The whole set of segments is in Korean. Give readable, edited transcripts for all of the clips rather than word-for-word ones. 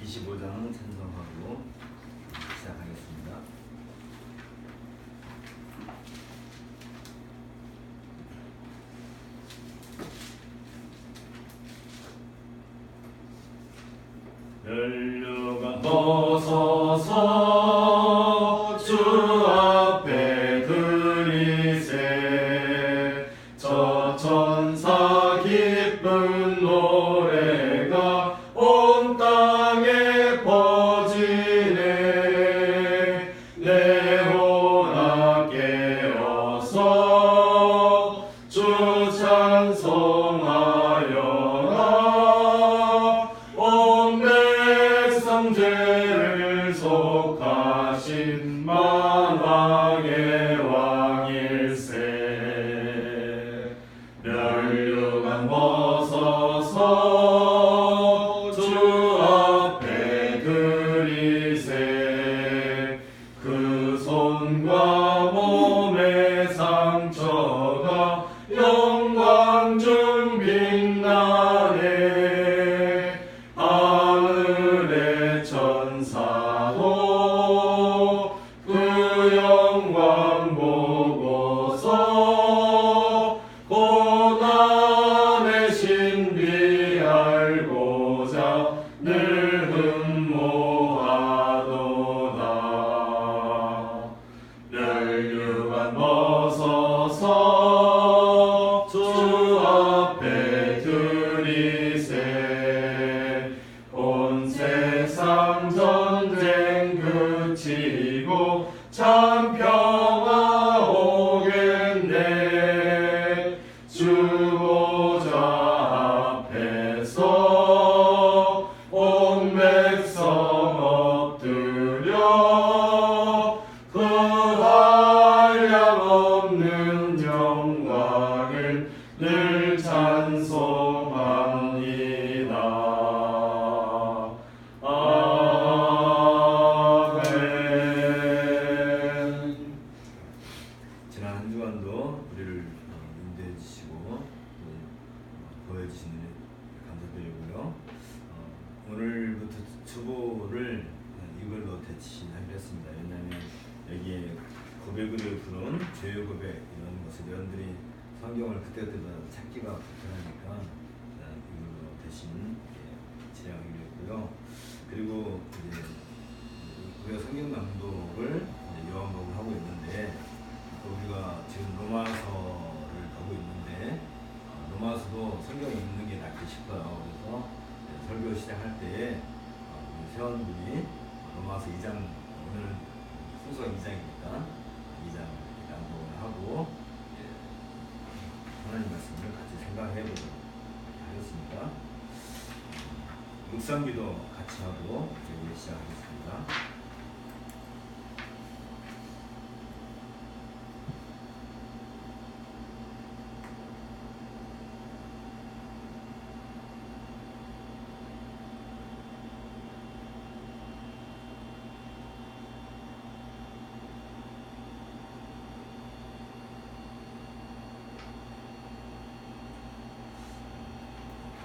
25장 찬송하고 시작하겠습니다. 연료가 벗어서 주 앞에 들이세 저 천사 기쁜 노래가 온 땅에 퍼지네 내오라 깨어서 주 찬송하여라 온 백성 죄를 속하신 만왕의 왕일세 면류관 벗어서 주 앞에 들이세 그 손과 몸의 상처가 영광 중 빛나네 하늘의 천사도 그 영광 보고서 고난의 신비 알고자 늘 흠모하도다 면류관 벗어서 주 앞에 들이세 온 세상 전쟁 그치고 참 평화 오겠네 주보좌 앞에서 온 백성 엎드려 그 한량없는 영광을 늘 찬송합니다. 아멘. 지난 한 주간도 우리를 인도해 주시고 보여주신 일 감사드리고요. 오늘부터 주보를 이걸로 대치하기로 했습니다. 왜냐하면 여기에 고백으로 부른 죄의 고백 이런 것을 여러분들이 성경을 그때그때 찾기가 불편하니까 이걸로 대신 진행하기로 했고요. 그리고 이제 우리가 성경 낭독을 요한복음 하고 있는데 우리가 지금 로마서를 가고 있는데 로마서도 성경에 있는 게 낫기 싶어요. 그래서 설교 시작할 때에 우리 회원분이 로마서 2장 오늘 순서가 2장이니까 2장 낭독을 하고 하나님 말씀을 같이 생각해 보도록 하겠습니다. 묵상기도 같이 하고 이제 시작하겠습니다.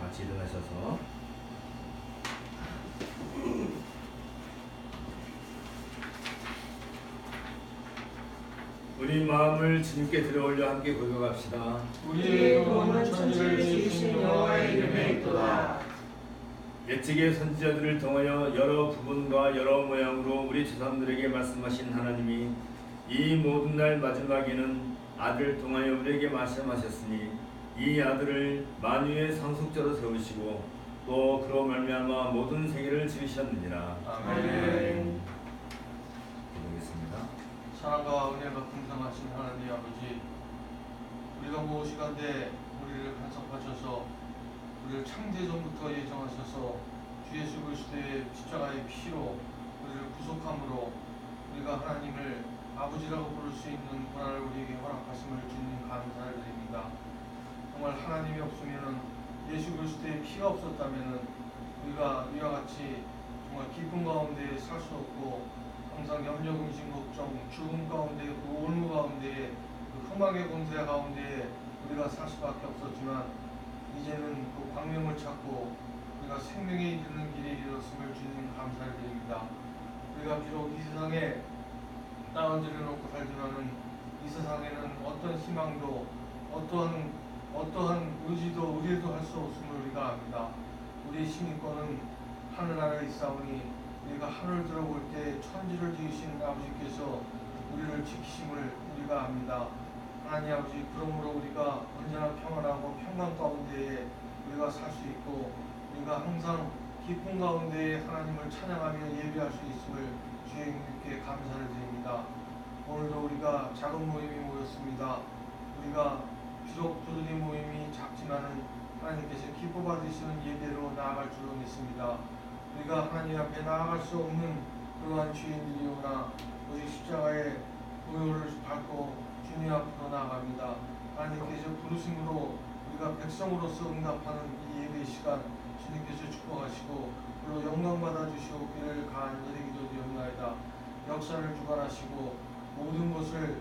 같이 일어나셔서 우리 마음을 주님께 들어올려 함께 고백합시다. 우리의 구원은 천지를 지으신 여호와의 이름에 있도다. 옛적의 선지자들을 통하여 여러 부분과 여러 모양으로 우리 조상들에게 말씀하신 하나님이 이 모든 날 마지막에는 아들을 통하여 우리에게 말씀하셨으니 이 아들을 만유의 상속자로 세우시고 또 그로 말미암아 모든 세계를 지으셨느니라. 아멘. 기도하겠습니다. 사랑과 은혜가 풍성하신 하나님 아버지, 우리가 무엇이간데 우리를 간섭하셔서 우리를 창세전부터 예정하셔서 주 예수 그리스도의 십자가의 피로 우리를 구속함으로 우리가 하나님을 아버지라고 부를 수 있는 권한을 우리에게 허락하심을 주님 감사를 드립니다. 정말 하나님이 없으면 예수 그리스도의 피가 없었다면 우리가 이와 같이 정말 기쁨 가운데 살 수 없고 항상 염려 근심 걱정 죽음 가운데 그 올무 가운데 그 흠악의 권세 가운데 우리가 살 수밖에 없었지만 이제는 그 광명을 찾고 그 우리가 생명에 이르는 길에 이르렀음을 주님 감사를 드립니다. 우리가 비록 이 세상에 땅을 들여놓고 살지만은 이 세상에는 어떤 희망도 어떠한 의지도 의뢰도 할 수 없음을 우리가 압니다. 우리의 시민권은 하늘나라에 있사오니 우리가 하늘 들어볼 때 천지를 지으신 아버지께서 우리를 지키심을 우리가 압니다. 하나님 아버지, 그러므로 우리가 언제나 평안하고 평강 가운데에 우리가 살 수 있고 우리가 항상 기쁨 가운데에 하나님을 찬양하며 예배할 수 있음을 주님께 감사를 드립니다. 오늘도 우리가 작은 모임이 모였습니다. 우리가 비록 부르는 모임이 작지만은 하나님께서 기뻐 받으시는 예배로 나아갈 줄로 믿습니다. 우리가 하나님 앞에 나아갈 수 없는 그러한 죄인들이오나 오직 십자가의 보혈을 받고 주님 앞으로 나아갑니다. 하나님께서 부르심으로 우리가 백성으로서 응답하는 이 예배 시간 주님께서 축복하시고 그리고 영광 받아 주시옵기를 간절히 기도드리옵나이다. 역사를 주관하시고 모든 것을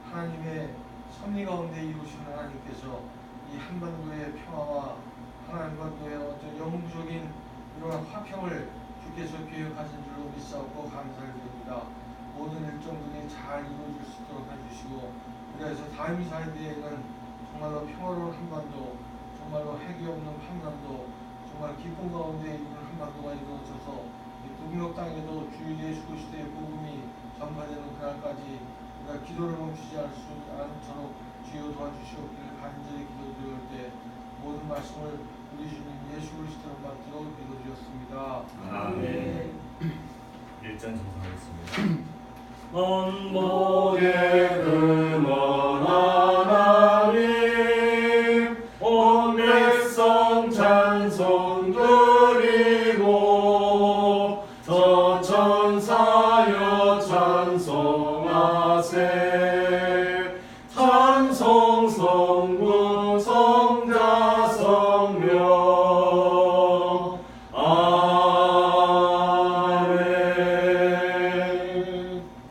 하나님의 섭리 가운데 이루시는 하나님께서 이 한반도의 평화와 한반도의 어떤 영구적인 이러한 화평을 주께서 계획하신 줄로 믿사옵고 감사를 드립니다. 모든 일정들이 잘 이루어질 수 있도록 해주시고 그래서 다음 사회에는 정말로 평화로운 한반도, 정말로 핵이 없는 한반도, 정말 기쁨 가운데 이루는 한반도가 이루어져서 북녘 땅에도 주 예수 그리스도의 복음이 전파되는 그날까지 우리가 기도를 멈추지 않도록 주여 도와주시옵기를 간절히 기도드릴 때 모든 말씀을 우리 주님 예수 그리스도를 받들어 기도드렸습니다. 아멘. 1장 정상하겠습니다. 만복의 근원 하나님 온 백성 찬송 드리고 저천사여 찬송하세 찬송 성부 성자 성령 아멘.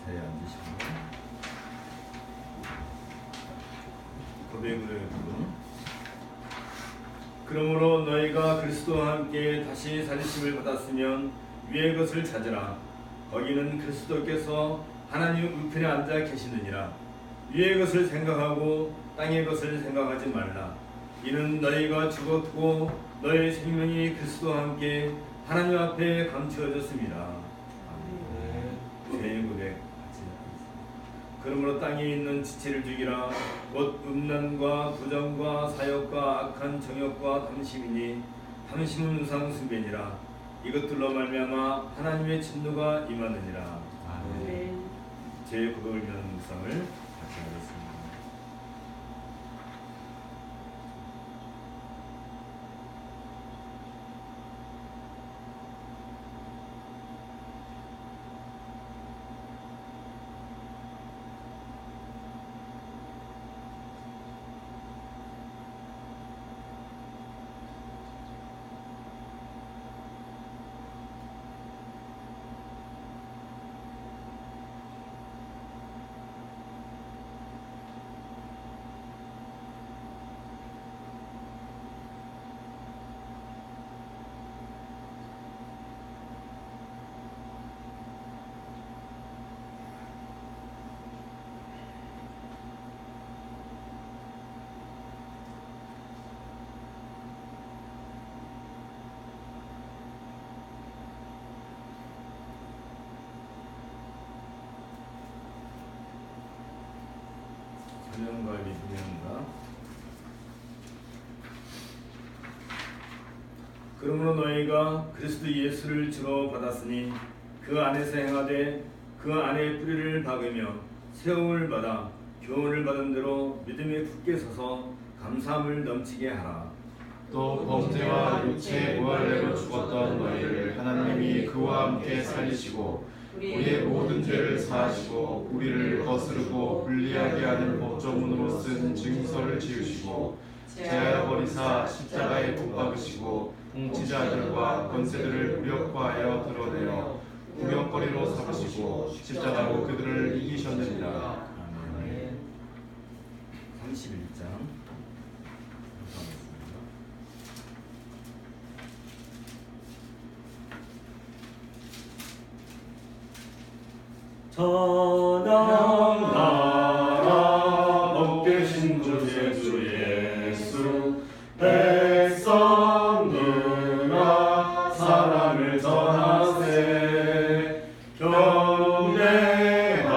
자리에 앉으시고 고백을 부르. 그러므로 너희가 그리스도와 함께 다시 살리심을 받았으면 위의 것을 찾으라. 거기는 그리스도께서 하나님 우편에 앉아 계시느니라. 위의 것을 생각하고 땅의 것을 생각하지 말라. 이는 너희가 죽었고 너희 생명이 그리스도와 함께 하나님 앞에 감추어졌습니다. 아멘. 죄의 고백 같이 하겠습니다. 그러므로 땅에 있는 지체를 죽이라. 곧 음란과 부정과 사욕과 악한 정욕과 탐심이니 탐심은 우상 숭배니라. 이것들로 말미암아 하나님의 진노가 임하느니라. 아멘. 제 고백을 위한 묵상을 같이 하겠습니다. 전형과 리분형과 그러므로 너희가 그리스도 예수를 주로 받았으니 그 안에서 행하되 그 안에 뿌리를 박으며 세움을 받아 교훈을 받은 대로 믿음에 굳게 서서 감사함을 넘치게 하라. 또 범죄와 육체의 무할례로 죽었던 너희를 하나님이 그와 함께 살리시고 우리의 모든 죄를 사하시고 우리를 거스르고 불리하게 하는 법조문으로 쓴 증서를 지으시고 제하여 버리사 십자가에 못 박으시고 통치자들과 권세들을 무력화하여 드러내어 구경거리로 삼으시고 십자가로 그들을 이기셨느니라. 아멘. 31장 찬양하라 복되신 구세주 예수 백성들아 사랑을 전하세 경배하라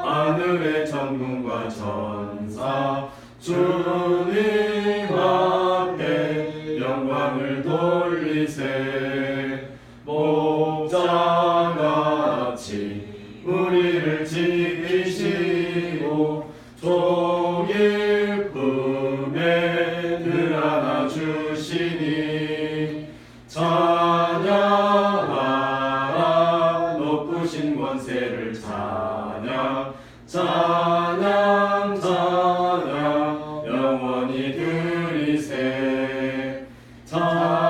하늘의 천군과 천사 주님 앞에 영광을 돌리세 목자같이 우리를 지키시고 종일 품에 늘 안아주시니 찬양하라 높으신 권세를 찬양 찬양 찬양 영원히 드리세 찬양하라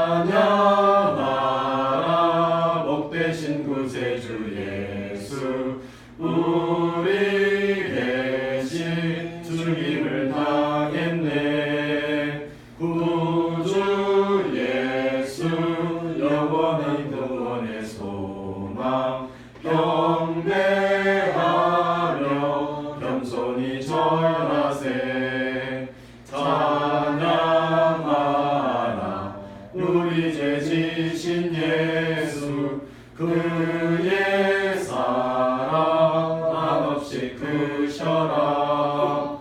복되신 구세주 예수 우리 대신 죽임을 당했네 구주 예수 영원한 구원의 소망 경배하며 겸손히 절하세 찬양하라 우리 죄 지신 예수 그의 사랑 한없이 크셔라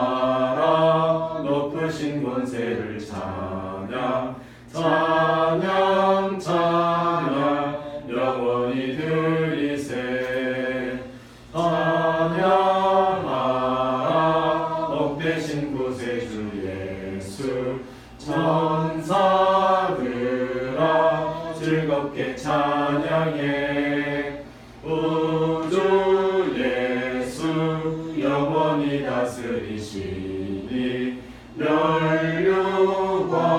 찬양하라 높으신 권세를 찬양 찬양 찬양 영원히 드리세 찬양하라 복되신 구세주 예수 천사들아 즐겁게 찬양해 우주 예수 영원히 다스리시니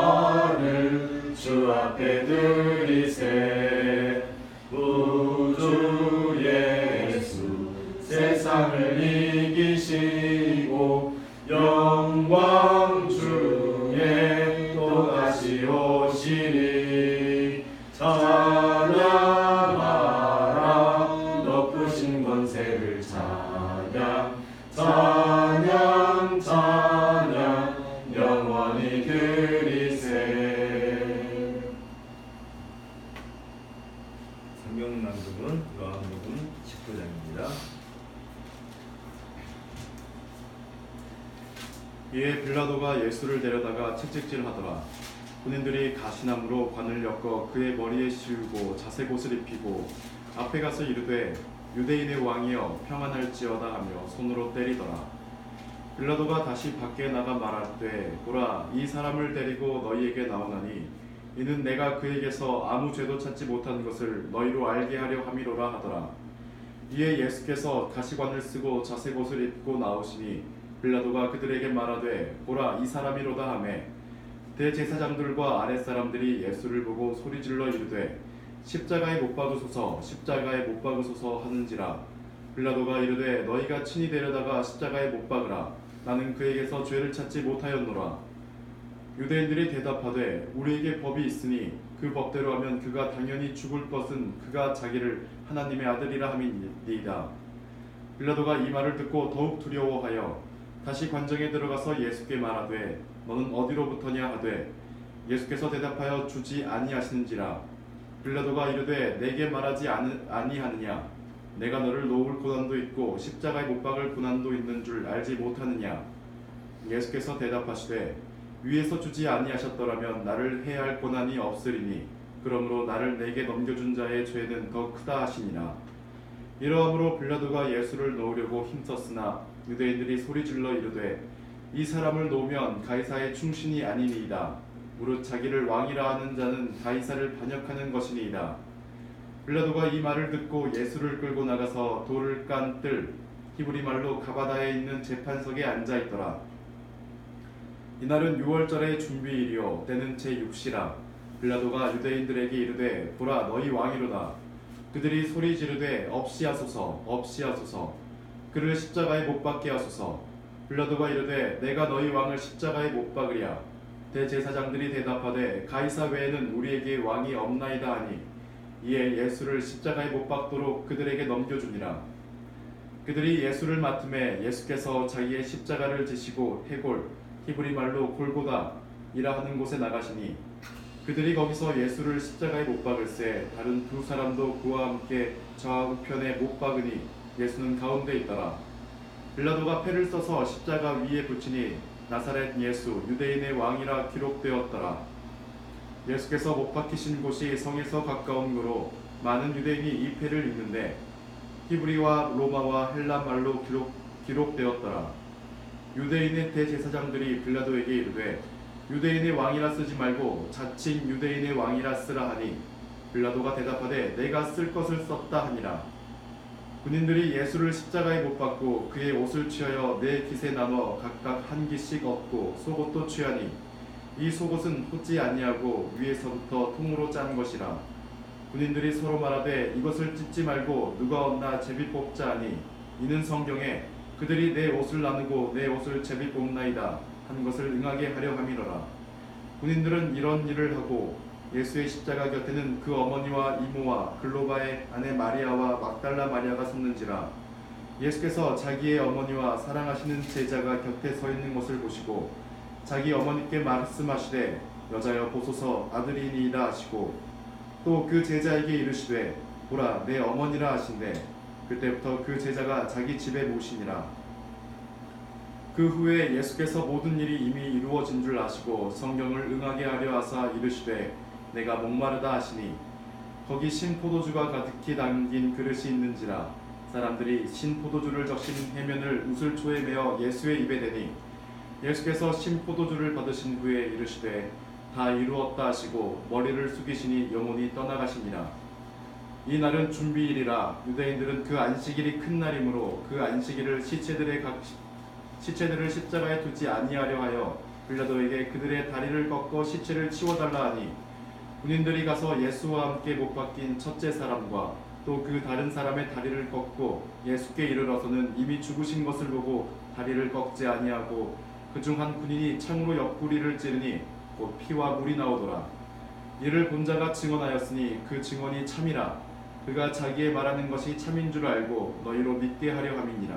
면류관을 주 앞에 드리세 우주 예수 세상을 이기시고 영광 중에 또다시 오시리 찬양하라 높으신 권세를 찬양 찬양 찬양 영원히 드리세 성경 낭독은 요한복음 19장입니다. 이에 빌라도가 예수를 데려다가 채찍질하더라. 군인들이 가시나무로 관을 엮어 그의 머리에 씌우고 자색 옷을 입히고 앞에 가서 이르되 유대인의 왕이여 평안할지어다 하며 손으로 때리더라. 빌라도가 다시 밖에 나가 말하되 보라 이 사람을 데리고 너희에게 나오나니 이는 내가 그에게서 아무 죄도 찾지 못한 것을 너희로 알게 하려 함이로라 하더라. 이에 예수께서 가시관을 쓰고 자색 옷을 입고 나오시니 빌라도가 그들에게 말하되 보라 이 사람이로다 하매 대제사장들과 아랫사람들이 예수를 보고 소리질러 이르되 십자가에 못 박으소서 십자가에 못 박으소서 하는지라. 빌라도가 이르되 너희가 친히 데려다가 십자가에 못 박으라. 나는 그에게서 죄를 찾지 못하였노라. 유대인들이 대답하되 우리에게 법이 있으니 그 법대로 하면 그가 당연히 죽을 것은 그가 자기를 하나님의 아들이라 함이니이다. 빌라도가 이 말을 듣고 더욱 두려워하여 다시 관정에 들어가서 예수께 말하되 너는 어디로부터냐 하되 예수께서 대답하여 주지 아니하시는지라. 빌라도가 이르되 내게 말하지 아니하느냐 내가 너를 놓을 고난도 있고 십자가에 못 박을 고난도 있는 줄 알지 못하느냐. 예수께서 대답하시되 위에서 주지 아니하셨더라면 나를 해할 고난이 없으리니 그러므로 나를 내게 넘겨준 자의 죄는 더 크다 하시니라. 이러함으로 빌라도가 예수를 놓으려고 힘썼으나 유대인들이 소리질러 이르되 이 사람을 놓으면 가이사의 충신이 아니니이다. 무릇 자기를 왕이라 하는 자는 가이사를 반역하는 것이니이다. 빌라도가 이 말을 듣고 예수를 끌고 나가서 돌을 깐 뜰 히브리 말로 가바다에 있는 재판석에 앉아 있더라. 이날은 6월절의 준비일이요 때는 제6시라. 빌라도가 유대인들에게 이르되 보라 너희 왕이로다. 그들이 소리 지르되 없이하소서 없이하소서 그를 십자가에 못 박게 하소서. 빌라도가 이르되 내가 너희 왕을 십자가에 못 박으랴. 대제사장들이 대답하되 가이사 외에는 우리에게 왕이 없나이다 하니 이에 예수를 십자가에 못 박도록 그들에게 넘겨주니라. 그들이 예수를 맡음에 예수께서 자기의 십자가를 지시고 해골 히브리 말로 골고다이라 하는 곳에 나가시니 그들이 거기서 예수를 십자가에 못 박을새 다른 두 사람도 그와 함께 좌우편에 못 박으니 예수는 가운데 있더라. 빌라도가 패를 써서 십자가 위에 붙이니 나사렛 예수 유대인의 왕이라 기록되었더라. 예수께서 못 박히신 곳이 성에서 가까운 거로 많은 유대인이 이 패를 읽는데 히브리와 로마와 헬라 말로 기록되었더라. 유대인의 대제사장들이 빌라도에게 이르되 유대인의 왕이라 쓰지 말고 자칭 유대인의 왕이라 쓰라 하니 빌라도가 대답하되 내가 쓸 것을 썼다 하니라. 군인들이 예수를 십자가에 못 박고 그의 옷을 취하여 네 깃에 나눠 각각 한 깃씩 얻고 속옷도 취하니 이 속옷은 꽂지 아니하고 위에서부터 통으로 짠 것이라. 군인들이 서로 말하되 이것을 찢지 말고 누가 얻나 제비 뽑자 하니 이는 성경에 그들이 내 옷을 나누고 내 옷을 제비 뽑나이다 한 것을 응하게 하려 함이로라. 군인들은 이런 일을 하고 예수의 십자가 곁에는 그 어머니와 이모와 글로바의 아내 마리아와 막달라 마리아가 섰는지라. 예수께서 자기의 어머니와 사랑하시는 제자가 곁에 서 있는 것을 보시고 자기 어머니께 말씀하시되 여자여 보소서 아들이니이다 하시고 또 그 제자에게 이르시되 보라 내 어머니라 하신대 그때부터 그 제자가 자기 집에 모시니라. 그 후에 예수께서 모든 일이 이미 이루어진 줄 아시고 성경을 응하게 하려 하사 이르시되 내가 목마르다 하시니 거기 신포도주가 가득히 담긴 그릇이 있는지라. 사람들이 신포도주를 적신 해면을 우슬초에 메어 예수의 입에 대니 예수께서 신포도주를 받으신 후에 이르시되 다 이루었다 하시고 머리를 숙이시니 영혼이 떠나가시니라. 이 날은 준비일이라. 유대인들은 그 안식일이 큰 날이므로 그 안식일을 시체들을 십자가에 두지 아니하려 하여 빌라도에게 그들의 다리를 꺾어 시체를 치워달라 하니 군인들이 가서 예수와 함께 못 박힌 첫째 사람과 또 그 다른 사람의 다리를 꺾고 예수께 이르러서는 이미 죽으신 것을 보고 다리를 꺾지 아니하고 그중 한 군인이 창으로 옆구리를 찌르니 곧 피와 물이 나오더라. 이를 본 자가 증언하였으니 그 증언이 참이라. 그가 자기의 말하는 것이 참인 줄 알고 너희로 믿게 하려 함이니라.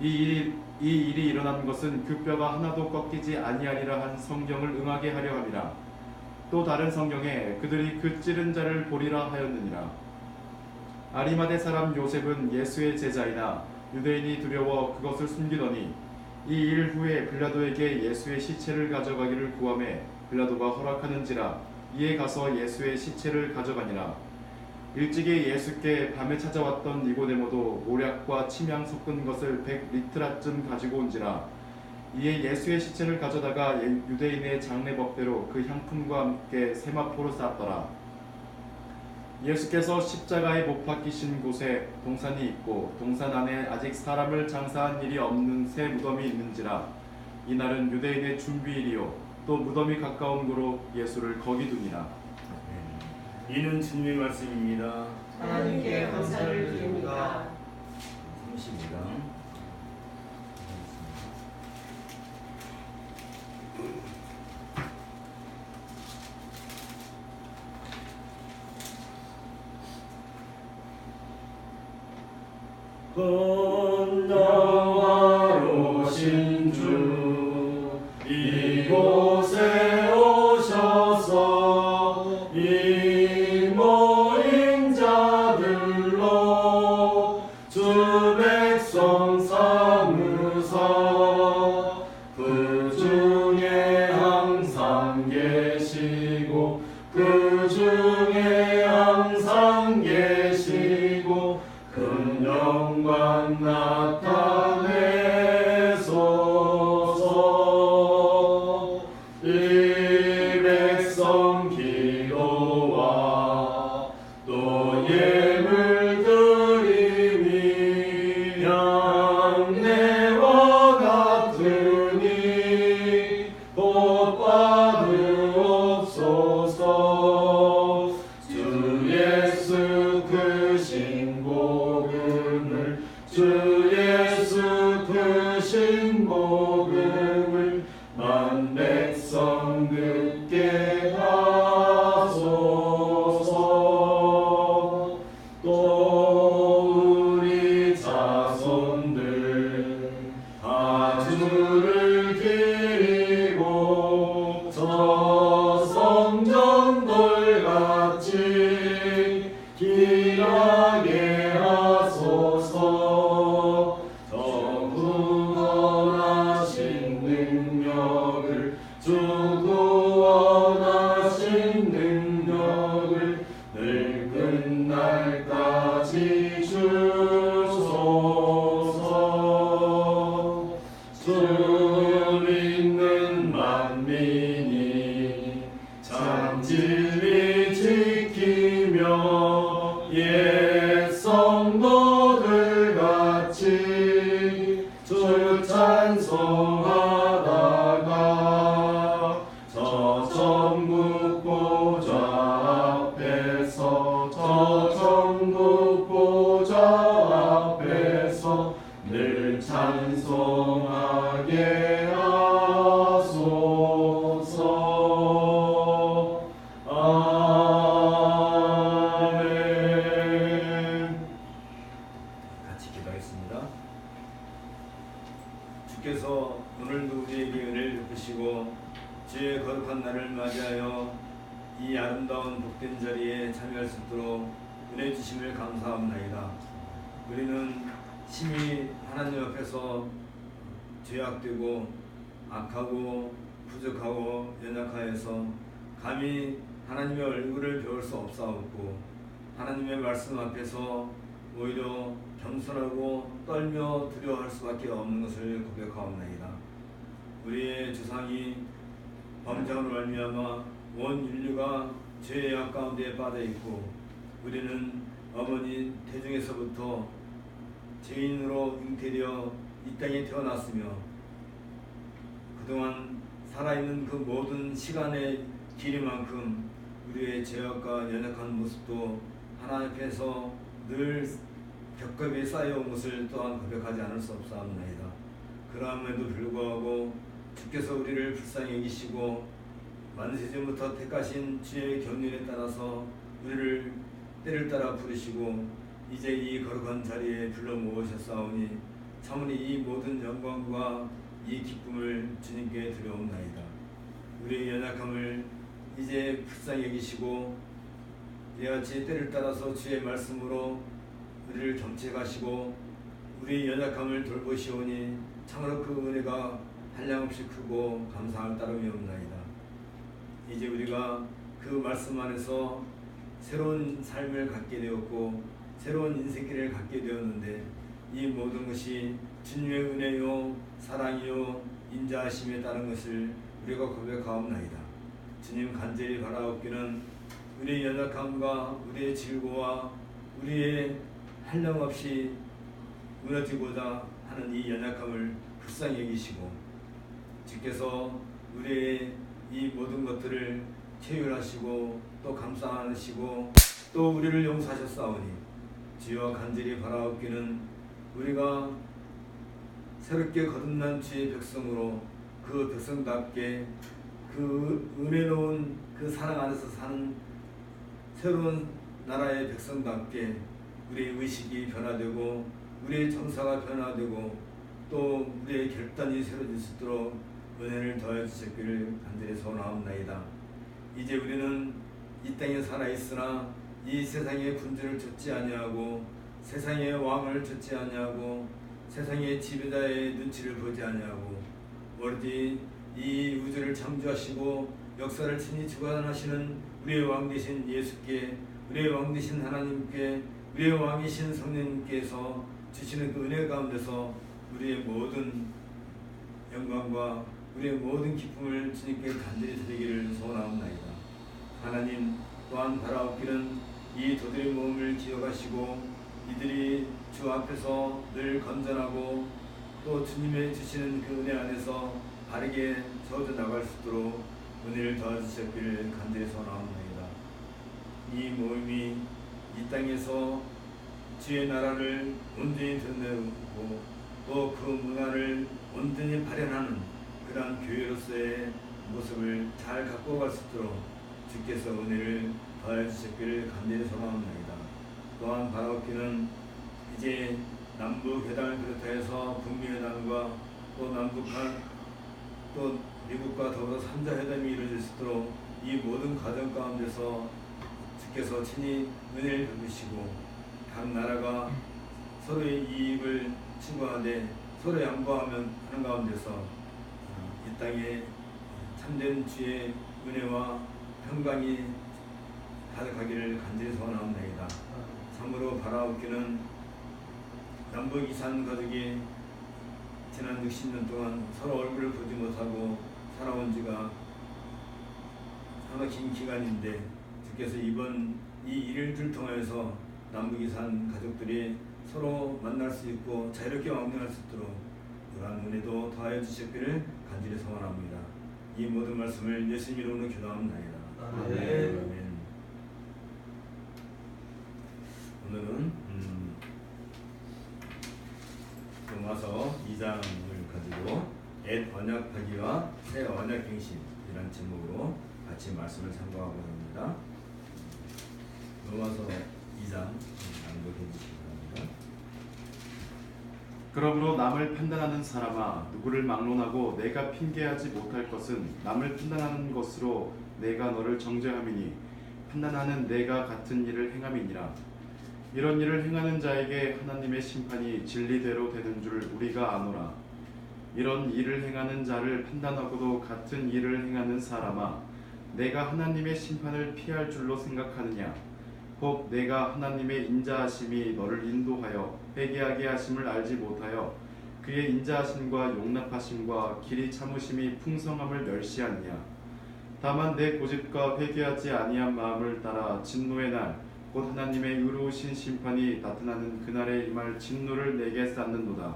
이 일이 일어난 것은 그 뼈가 하나도 꺾이지 아니하리라 한 성경을 응하게 하려 함이라. 또 다른 성경에 그들이 그 찌른 자를 보리라 하였느니라. 아리마대 사람 요셉은 예수의 제자이나 유대인이 두려워 그것을 숨기더니 이 일 후에 빌라도에게 예수의 시체를 가져가기를 구하매 빌라도가 허락하는지라. 이에 가서 예수의 시체를 가져가니라. 일찍이 예수께 밤에 찾아왔던 니고데모도 모략과 침향 섞은 것을 100리트라쯤 가지고 온지라. 이에 예수의 시체를 가져다가 유대인의 장례법대로 그 향품과 함께 세마포로 쌌더라. 예수께서 십자가에 못 박히신 곳에 동산이 있고 동산 안에 아직 사람을 장사한 일이 없는 새 무덤이 있는지라. 이날은 유대인의 준비일이요 또 무덤이 가까운 고로 예수를 거기 두니라. 이는 주님의 말씀입니다. 하나님께 감사를 드립니다. 30입니다. 건강하로신 주 이곳에 오셔서 이 모인 자들로 주 백성 삼으사 그 중에 항상 계시고 그 중에 항상 계시고 큰 영광 나타내소서. 이 백성 기도와 또 예물 드림이 양내와 같으니 곧 받으옵소서. 주 예수 그 신복음을 주 예수 그 신복음을 만 백성 듣게 하소서. 구원하신 능력을 늘 끝날까지 주소서. 주 믿는 만민이 참 진리 지키며 옛 성도들 같이 주 찬송하다가 저 천국 보좌 앞에서 늘 찬송하게 하소서. 아멘. 같이 기도하겠습니다. 주께서 오늘도 우리에게 은혜를 베푸시고 주의 거룩한 날을 맞이하여 이 아름다운 복된 자리에 참여할 수 있도록 은혜 주심을 감사합니다. 우리는 심히 하나님 앞에서 죄악되고 악하고 부족하고 연약하여서 감히 하나님의 얼굴을 배울 수 없사옵고 하나님의 말씀 앞에서 오히려 겸손하고 떨며 두려워할 수밖에 없는 것을 고백하옵나이다. 우리의 조상이 범죄함으로 말미암아 온 인류가 죄의 악 가운데 빠져 있고 우리는 어머니 태중에서부터 죄인으로 잉태되어 이 땅에 태어났으며 그동안 살아있는 그 모든 시간의 길이만큼 우리의 죄악과 연약한 모습도 하나님 앞에서 늘 겹겹이 쌓여온 것을 또한 고백하지 않을 수 없사옵나이다. 그러함에도 불구하고 주께서 우리를 불쌍히 여기시고 만세전부터 택하신 주의 경륜에 따라서 우리를 때를 따라 부르시고 이제 이 거룩한 자리에 불러 모으셨사오니 참으로 이 모든 영광과 이 기쁨을 주님께 드려옵나이다. 우리의 연약함을 이제 불쌍히 여기시고 이같이 때를 따라서 주의 말씀으로 우리를 정책하시고 우리의 연약함을 돌보시오니 참으로 그 은혜가 한량없이 크고 감사할 따름이 없나이다. 이제 우리가 그 말씀 안에서 새로운 삶을 갖게 되었고 새로운 인생길을 갖게 되었는데 이 모든 것이 주님의 은혜요 사랑이요 인자하심에 따른 것을 우리가 고백하옵나이다. 주님 간절히 바라옵기는 우리의 연약함과 우리의 질고와 우리의 한량없이 무너지고자 하는 이 연약함을 불쌍히 여기시고 주께서 우리의 이 모든 것들을 체휼하시고 또 감싸시고 또 우리를 용서하셨사오니 주여 간절히 바라옵기는 우리가 새롭게 거듭난 주의 백성으로 그 백성답게 그 은혜로운 그 사랑 안에서 사는 새로운 나라의 백성답게 우리의 의식이 변화되고 우리의 정사가 변화되고 또 우리의 결단이 새로질 수 있도록 은혜를 더해 주시기를 간절히 소원하옵나이다. 이제 우리는 이 땅에 살아있으나 이 세상의 군주를 좇지 아니하고 세상의 왕을 좇지 아니하고 세상의 지배자의 눈치를 보지 아니하고 오로지 이 우주를 창조하시고 역사를 친히 주관하시는 우리의 왕 되신 예수께 우리의 왕 되신 하나님께 우리의 왕이신 성령님께서 주시는 그 은혜 가운데서 우리의 모든 영광과 우리의 모든 기쁨을 주님께 간절히 드리기를 소원하옵나이다. 하나님 또한 바라옵기는 이 도들의 모험을 기억하시고 이들이 주 앞에서 늘 건전하고 또 주님의 주시는 그 은혜 안에서 바르게 저어져 나갈 수 있도록 은혜를 더해주셨기를 간절히 소원하옵나이다. 이 모임이 이 땅에서 주의 나라를 온전히 드러내고 또 그 문화를 온전히 발현하는 그러한 교회로서의 모습을 잘 갖고 갈 수 있도록 주께서 은혜를 더해 주셨기를 간절히 소망합니다. 또한 바라옵기는 이제 남북 회담을 비롯해서 북미 회담과 또 남북한 또 미국과 더불어 3자 회담이 이루어질 수 있도록 이 모든 과정 가운데서 주께서 친히 은혜를 베푸시고 각 나라가 서로의 이익을 추구하되 서로 양보하면 하는 가운데서 이 땅에 참된 주의 은혜와 평강이 가득하기를 간절히 소원하옵나이다. 참으로 바라옵기는 남북 이산 가족이 지난 60년 동안 서로 얼굴을 보지 못하고 살아온 지가 상당히 긴 기간인데 주께서 이번 이 일을 통하여서 남북 이산 가족들이 서로 만날 수 있고 자유롭게 왕래할 수 있도록 그러한 은혜도 더하여 주셨기를 간절히 소원합니다. 이 모든 말씀을 예수님 이름으로 기도합니다. 아멘. 오늘은 로마서 2장을 가지고 옛 언약하기와 새 언약갱신이라는 제목으로 같이 말씀을 참고하고 합니다. 로마서 2장 낭독해 주시기 바랍니다. 그러므로 남을 판단하는 사람아, 누구를 막론하고 내가 핑계하지 못할 것은 남을 판단하는 것으로 내가 너를 정죄함이니 판단하는 내가 같은 일을 행함이니라. 이런 일을 행하는 자에게 하나님의 심판이 진리대로 되는 줄 우리가 아노라. 이런 일을 행하는 자를 판단하고도 같은 일을 행하는 사람아, 내가 하나님의 심판을 피할 줄로 생각하느냐? 혹 내가 하나님의 인자하심이 너를 인도하여 회개하게 하심을 알지 못하여 그의 인자하심과 용납하심과 길이 참으심이 풍성함을 멸시하느냐? 다만 내 고집과 회개하지 아니한 마음을 따라 진노의 날 곧 하나님의 의로우신 심판이 나타나는 그날에 임할 진노를 내게 쌓는도다.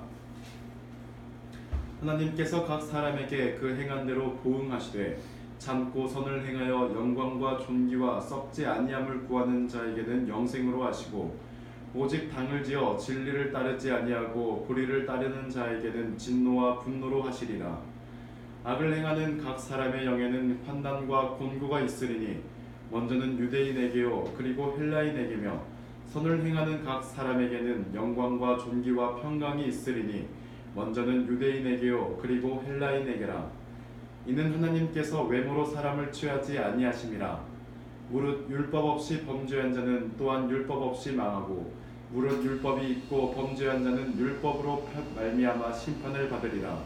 하나님께서 각 사람에게 그 행한 대로 보응하시되 참고 선을 행하여 영광과 존귀와 썩지 아니함을 구하는 자에게는 영생으로 하시고 오직 당을 지어 진리를 따르지 아니하고 불의를 따르는 자에게는 진노와 분노로 하시리라. 악을 행하는 각 사람의 영에는 판단과 곤고가 있으리니 먼저는 유대인에게요 그리고 헬라인에게며 선을 행하는 각 사람에게는 영광과 존귀와 평강이 있으리니 먼저는 유대인에게요 그리고 헬라인에게라. 이는 하나님께서 외모로 사람을 취하지 아니하심이라. 무릇 율법 없이 범죄한 자는 또한 율법 없이 망하고 무릇 율법이 있고 범죄한 자는 율법으로 말미암아 심판을 받으리라.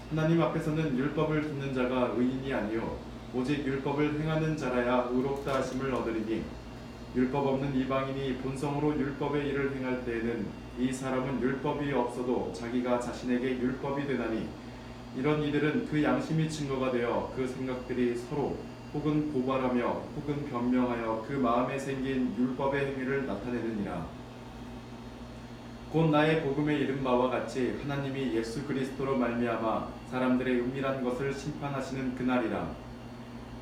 하나님 앞에서는 율법을 듣는 자가 의인이 아니요 오직 율법을 행하는 자라야 의롭다 하심을 얻으리니 율법 없는 이방인이 본성으로 율법의 일을 행할 때에는 이 사람은 율법이 없어도 자기가 자신에게 율법이 되나니 이런 이들은 그 양심이 증거가 되어 그 생각들이 서로 혹은 고발하며 혹은 변명하여 그 마음에 생긴 율법의 행위를 나타내느니라. 곧 나의 복음에 이른 바와 같이 하나님이 예수 그리스도로 말미암아 사람들의 은밀한 것을 심판하시는 그날이라.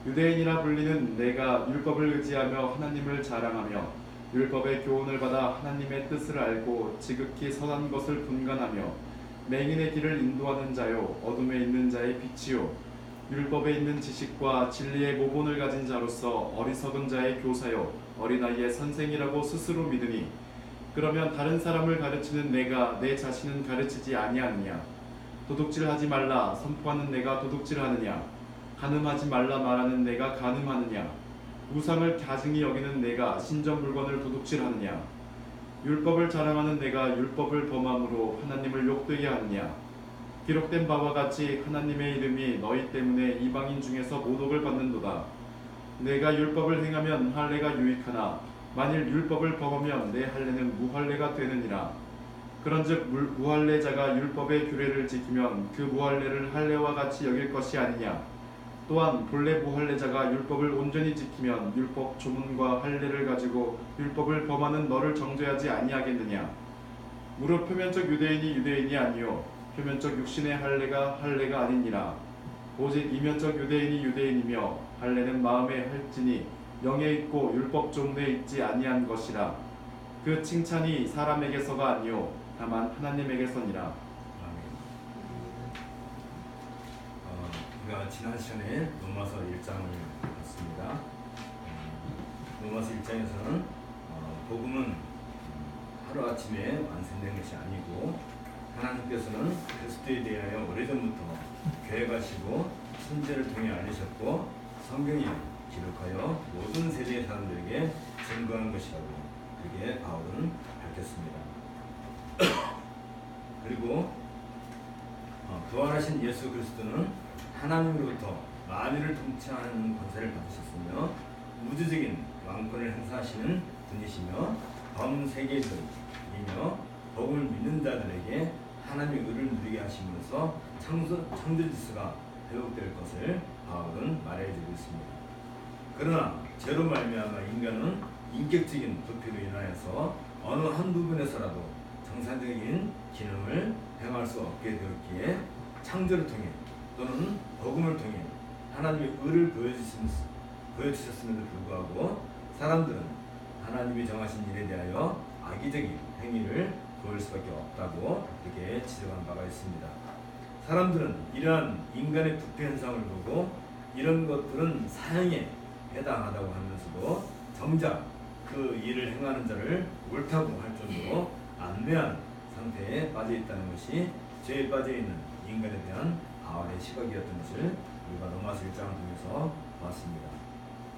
유대인이라 불리는 내가 율법을 의지하며 하나님을 자랑하며 율법의 교훈을 받아 하나님의 뜻을 알고 지극히 선한 것을 분간하며 맹인의 길을 인도하는 자요 어둠에 있는 자의 빛이요 율법에 있는 지식과 진리의 모본을 가진 자로서 어리석은 자의 교사요 어린아이의 선생이라고 스스로 믿으니 그러면 다른 사람을 가르치는 내가 내 자신은 가르치지 아니하느냐? 도둑질하지 말라 선포하는 내가 도둑질하느냐? 간음하지 말라 말하는 내가 간음하느냐? 우상을 가증히 여기는 내가 신전 물건을 도둑질하느냐? 율법을 자랑하는 내가 율법을 범함으로 하나님을 욕되게 하느냐? 기록된 바와 같이 하나님의 이름이 너희 때문에 이방인 중에서 모독을 받는도다. 내가 율법을 행하면 할례가 유익하나 만일 율법을 범하면 내 할례는 무할례가 되느니라. 그런즉 무할례자가 율법의 규례를 지키면 그 무할례를 할례와 같이 여길 것이 아니냐? 또한 본래 무할례자가 율법을 온전히 지키면 율법 조문과 할례를 가지고 율법을 범하는 너를 정죄하지 아니하겠느냐? 무릇 표면적 유대인이 유대인이 아니요 표면적 육신의 할례가 할례가 아니니라. 오직 이면적 유대인이 유대인이며 할례는 마음에 할지니 영에 있고 율법 조문에 있지 아니한 것이라. 그 칭찬이 사람에게서가 아니요 다만 하나님에게서니라. 우리가 지난 시간에 로마서 1장을 봤습니다. 로마서 1장에서는 복음은 하루아침에 완성된 것이 아니고 하나님께서는 그리스도에 대하여 오래전부터 계획하시고 선지자를 통해 알리셨고 성경에 기록하여 모든 세대의 사람들에게 증거한 것이라고 그게 바울은 밝혔습니다. 그리고 부활하신 예수 그리스도는 하나님으로부터 만유를 통치하는 권세를 받으셨으며 우주적인 왕권을 행사하시는 분이시며 범세계적이며 복음을 믿는 자들에게 하나님의 의를 누리게 하시면서 창조 질서가 회복될 것을 바울은 말해주고 있습니다. 그러나 죄로 말미암아 인간은 인격적인 부패로 인하여서 어느 한 부분에서라도 정상적인 기능을 행할 수 없게 되었기에 창조를 통해 또는 복음을 통해 하나님의 의를 보여주셨음에도 불구하고 사람들은 하나님이 정하신 일에 대하여 악의적인 행위를 보일 수밖에 없다고 그렇게 지적한 바가 있습니다. 사람들은 이러한 인간의 부패 현상을 보고 이런 것들은 사형에 해당하다고 하면서도 정작 그 일을 행하는 자를 옳다고 할 정도로 안매한 상태에 빠져 있다는 것이 죄에 빠져 있는 인간에 대한 바울의 시각이었던 것을 우리가 로마서 1장을 통해서 보았습니다.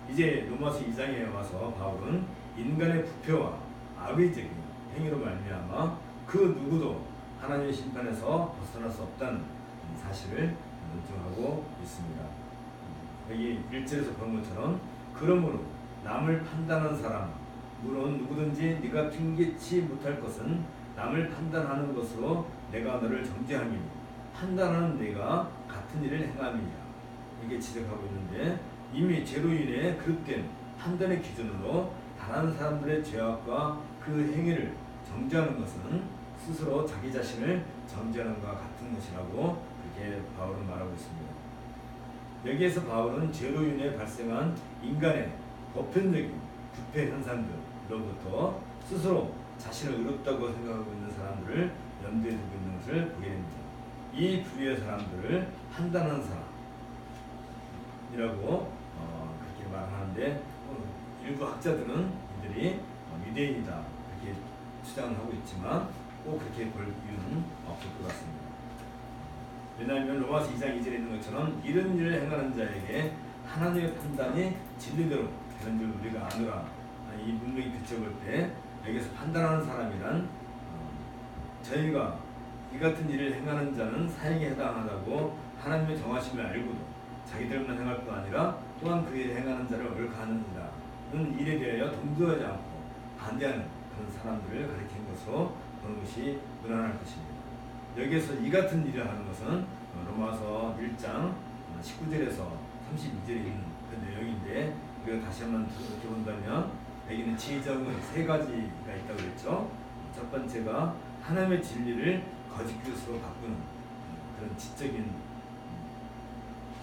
이제 로마서 2장에 와서 바울은 인간의 부패와 악의적인 행위로 말미암아 그 누구도 하나님의 심판에서 벗어날 수 없다는 사실을 논증하고 있습니다. 여기 1절에서 본 것처럼 그러므로 남을 판단하는 사람 물론 누구든지 네가 핑계치 못할 것은 남을 판단하는 것으로 내가 너를 정죄함이니 판단하는 네가 같은 일을 행함이니라 이게 지적하고 있는데 이미 죄로 인해 그릇된 판단의 기준으로 다른 사람들의 죄악과 그 행위를 정죄하는 것은 스스로 자기 자신을 정죄하는 것과 같은 것이라고 그렇게 바울은 말하고 있습니다. 여기에서 바울은 죄로 인해 발생한 인간의 보편적인 부패 현상들로부터 스스로 자신을 의롭다고 생각하고 있는 사람들을 염두에 두고 있는 것을 보게 됩니다. 이 부류의 사람들을 판단하는 사람이라고 그렇게 말하는데 일부 학자들은 이들이 유대인이다 이렇게 주장을 하고 있지만 꼭 그렇게 볼 이유는 없을 것 같습니다. 왜냐하면 로마서 2장 2절에 있는 것처럼 이런 일을 행하는 자에게 하나님의 판단이 진리대로 되는 줄 우리가 아노라 이 문맥이 비춰볼 때 여기서 판단하는 사람이란 저희가 이 같은 일을 행하는 자는 사형에 해당하다고 하나님의 정하심을 알고도 자기들만 행할 뿐 아니라 또한 그 일을 행하는 자를 옳게하는지라는 일에 대하여 동조하지 않고 반대하는 그런 사람들을 가리킨 것으로 보는 것이 무난할 것입니다. 여기에서 이 같은 일을 하는 것은 로마서 1장 19절에서 32절에 있는 그 내용인데 우리가 다시 한번 이렇게 본다면 여기는 지정의 세 가지가 있다고 그랬죠. 첫 번째가 하나님의 진리를 거짓 것으로 바꾸는 그런 지적인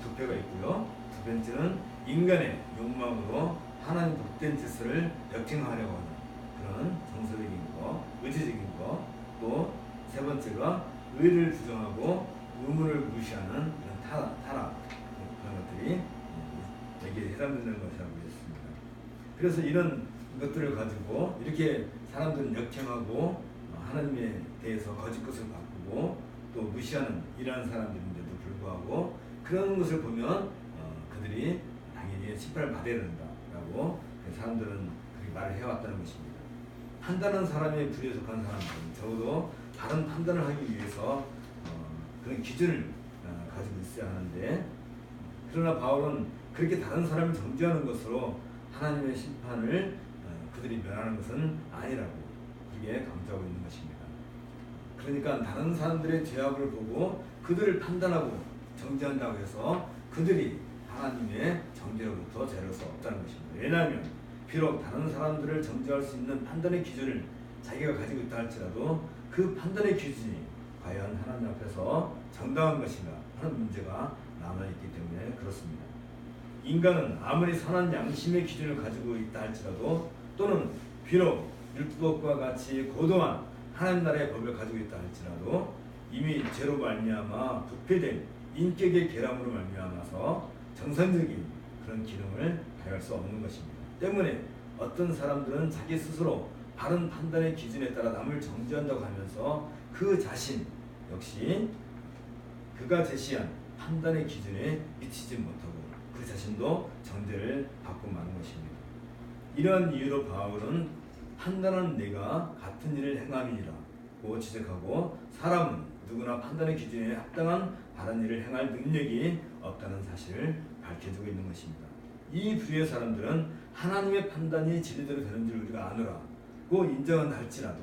부패가 있고요. 두 번째는 인간의 욕망으로 하나님 복된 질서를 역행하려고 하는 그런 정서적인 거, 의지적인 거, 또 세 번째가 의를 부정하고 의무를 무시하는 그런 타락 그런 것들이 여기에 해당되는 것이라고 했습니다. 그래서 이런 것들을 가지고 이렇게 사람들은 역행하고 하나님에 대해서 거짓 것을 바꾸고 또 무시하는 이러한 사람들인데도 불구하고 그런 것을 보면 그들이 당연히 심판을 받아야 된다라고 사람들은 그렇게 말을 해왔다는 것입니다. 판단하는 사람의 부류에 속한 사람들은 적어도 다른 판단을 하기 위해서 그런 기준을 가지고 있어야 하는데 그러나 바울은 그렇게 다른 사람을 정죄하는 것으로 하나님의 심판을 그들이 면하는 것은 아니라고 그게 강조하고 있는 것입니다. 그러니까 다른 사람들의 죄악을 보고 그들을 판단하고 정죄한다고 해서 그들이 하나님의 정죄로부터 자유로울 수 없다는 것입니다. 왜냐하면 비록 다른 사람들을 정죄할 수 있는 판단의 기준을 자기가 가지고 있다 할지라도 그 판단의 기준이 과연 하나님 앞에서 정당한 것인가 하는 문제가 남아있기 때문에 그렇습니다. 인간은 아무리 선한 양심의 기준을 가지고 있다 할지라도 또는 비록 율법과 같이 고도한 하나님 나라의 법을 가지고 있다 할지라도 이미 죄로 말미암아 부패된 인격의 결함으로 말미암아서 정상적인 그런 기능을 발휘할 수 없는 것입니다. 때문에 어떤 사람들은 자기 스스로 바른 판단의 기준에 따라 남을 정죄한다고 하면서 그 자신 역시 그가 제시한 판단의 기준에 미치지 못하고 그 자신도 정죄를 받고 마는 것입니다. 이러한 이유로 바울은 판단하는 내가 같은 일을 행함이니라고 지적하고 사람은 누구나 판단의 기준에 합당한 바른 일을 행할 능력이 없다는 사실을 밝혀주고 있는 것입니다. 이 부류의 사람들은 하나님의 판단이 진리대로 되는 줄 우리가 아노라고 인정한다 할지라도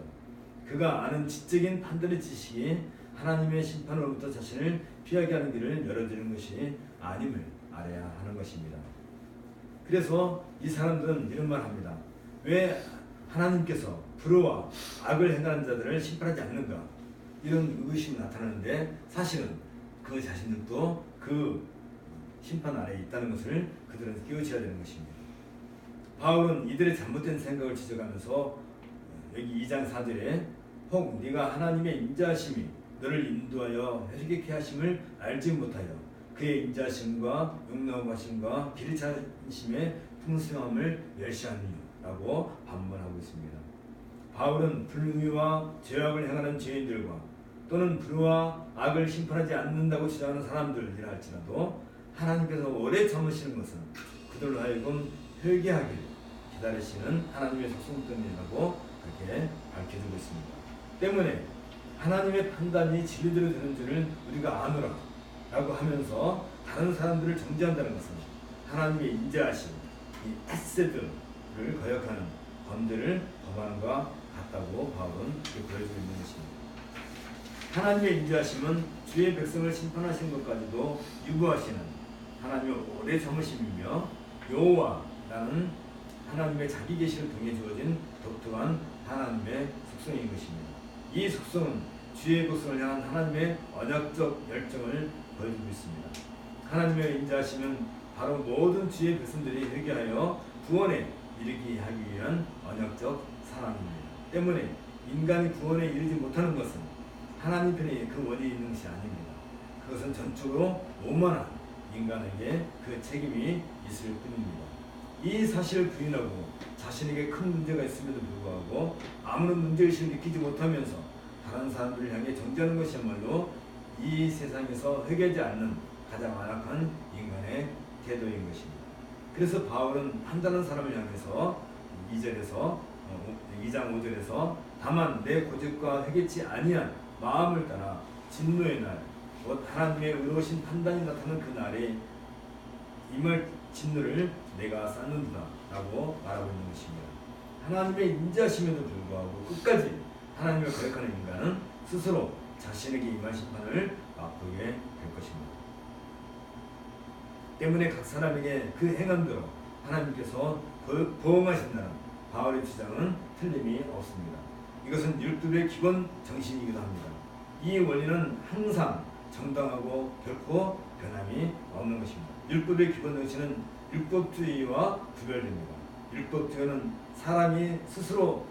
그가 아는 지적인 판단의 지식이 하나님의 심판으로부터 자신을 피하게 하는 길을 열어주는 것이 아님을 알아야 하는 것입니다. 그래서 이 사람들은 이런 말 합니다. 왜 하나님께서 불의와 악을 행하는 자들을 심판하지 않는가? 이런 의구심이 나타나는데 사실은 그 자신들도 그 심판 아래에 있다는 것을 그들은 깨우쳐야 되는 것입니다. 바울은 이들의 잘못된 생각을 지적하면서 여기 2장 4절에 혹 네가 하나님의 인자하심이 너를 인도하여 회개케 하심을 알지 못하여 그의 인자하심과 용납하심과 길이 차심의 풍성함을 멸시하느냐라고 반문하고 있습니다. 바울은 불의와 죄악을 행하는 죄인들과 또는 불의와 악을 심판하지 않는다고 주장하는 사람들이라 할지라도 하나님께서 오래 참으시는 것은 그들로 하여금 회개하길 기다리시는 하나님의 속성 때문이라고 그렇게 밝혀주고 있습니다. 때문에 하나님의 판단이 진리대로 되는 줄을 우리가 아노라 라고 하면서 다른 사람들을 정죄한다는 것은 하나님의 인자하심, 이 에세드를 거역하는 범죄를 범하는 것과 같다고 바울은 이렇게 보여주고 있는 것입니다. 하나님의 인자하심은 주의 백성을 심판하신 것까지도 유구하시는 하나님의 오래 참으심이며 여호와라는 하나님의 자기 계시를 통해 주어진 독특한 하나님의 속성인 것입니다. 이 속성은 주의 백성을 향한 하나님의 언약적 열정을 보여주고 있습니다. 하나님의 인자하심은 바로 모든 주의 백성들이 회개하여 구원에 이르게 하기 위한 언약적 사랑입니다. 때문에 인간이 구원에 이르지 못하는 것은 하나님 편에 그 원인이 있는 것이 아닙니다. 그것은 전적으로 오만한 인간에게 그 책임이 있을 뿐입니다. 이 사실을 부인하고 자신에게 큰 문제가 있음에도 불구하고 아무런 문제의식을 느끼지 못하면서 다른 사람들을 향해 정죄하는 것이야말로 이 세상에서 회개하지 않는 가장 완악한 인간의 태도인 것입니다. 그래서 바울은 판단하는 사람을 향해서 2장 5절에서 다만 내 고집과 회개치 아니한 마음을 따라 진노의 날 곧 하나님의 의로우신 판단이 나타나는 그 날에 임할 진노를 내가 쌓는다 라고 말하고 있는 것입니다. 하나님의 인자심에도 불구하고 끝까지 하나님을 거역하는 인간은 스스로 자신에게 임할 심판을 맛보게 될 것입니다. 때문에 각 사람에게 그 행함대로 하나님께서 보응하신다는 바울의 주장은 틀림이 없습니다. 이것은 율법의 기본 정신이기도 합니다. 이 원리는 항상 정당하고 결코 변함이 없는 것입니다. 율법의 기본 정신은 율법주의와 구별됩니다. 율법주의는 사람이 스스로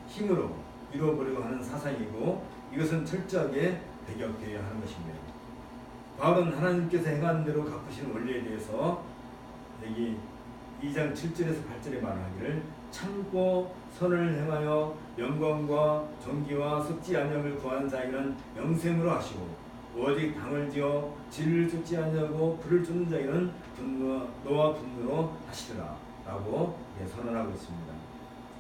힘으로 이루어보려고 하는 사상이고 이것은 철저하게 배격되어야 하는 것입니다. 바울은 하나님께서 행하는 대로 갚으시는 원리에 대해서 여기 2장 7절에서 8절에 말하기를 참고 선을 행하여 영광과 존귀와 썩지 아니함을 구하는 자에게는 영생으로 하시고 오직 당을 지어 진리를 쫓지 아니하고 불을 쫓는 자에게는 노와 분노로 하시더라 라고 선언하고 있습니다.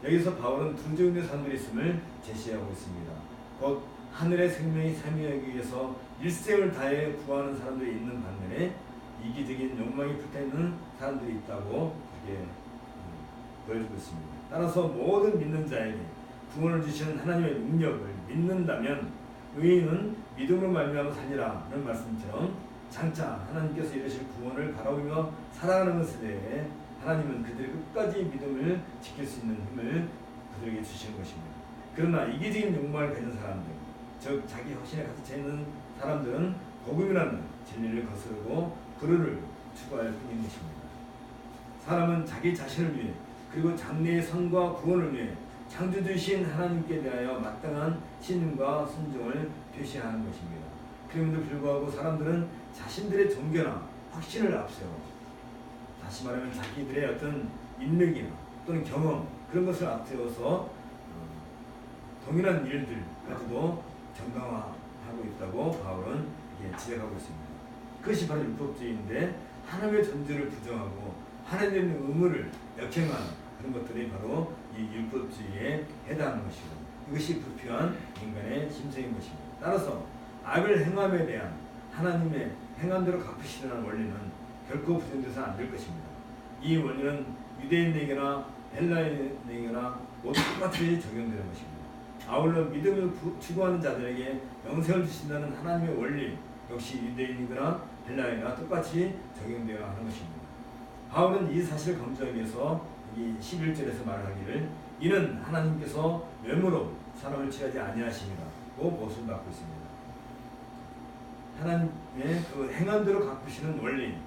여기서 바울은 두 종류의 사람들이 있음을 제시하고 있습니다. 곧 하늘의 생명이 삶이하기 위해서 일생을 다해 구하는 사람들이 있는 반면에 이기적인 욕망이 불타있는 사람들이 있다고 보여주고 있습니다. 따라서 모든 믿는 자에게 구원을 주시는 하나님의 능력을 믿는다면 의인은 믿음으로 말미암아 살리라는 말씀처럼 장차 하나님께서 이루실 구원을 바라보며 살아가는 것에 대해 하나님은 그들의 끝까지 믿음을 지킬 수 있는 힘을 그들에게 주시는 것입니다. 그러나 이기적인 욕망을 가진 사람들, 즉 자기 확신에 가득 차 있는 사람들은 복음이라는 진리를 거스르고 불의를 추구할 뿐인 것입니다. 사람은 자기 자신을 위해 그리고 장래의 선과 구원을 위해 창조주신 하나님께 대하여 마땅한 신임과 순종을 표시하는 것입니다. 그럼에도 불구하고 사람들은 자신들의 종교나 확신을 앞세워 다시 말하면 자기들의 어떤 인력이나 또는 경험 그런 것을 앞세워서 동일한 일들까지도 정당화하고 있다고 바울은 지적하고 있습니다. 그것이 바로 율법주의인데 하나님의 존재를 부정하고 하나님의 의무를 역행하는 그런 것들이 바로 이 율법주의에 해당하는 것이고 이것이 불필요한 인간의 심성인 것입니다. 따라서 악을 행함에 대한 하나님의 행함대로 갚으시라는 원리는 결코 부정돼서는 안 될 것입니다. 이 원리는 유대인에게나 헬라인에게나 모두 똑같이 적용되는 것입니다. 아울러 믿음을 추구하는 자들에게 영생을 주신다는 하나님의 원리 역시 유대인이거나 헬라인이나 똑같이 적용되어야 하는 것입니다. 바울은 이 사실을 강조하기 위해서 이 11절에서 말하기를 이는 하나님께서 외모로 사람을 취하지 아니하심이라고 보수를 받고 있습니다. 하나님의 그 행한대로 갚으시는 원리는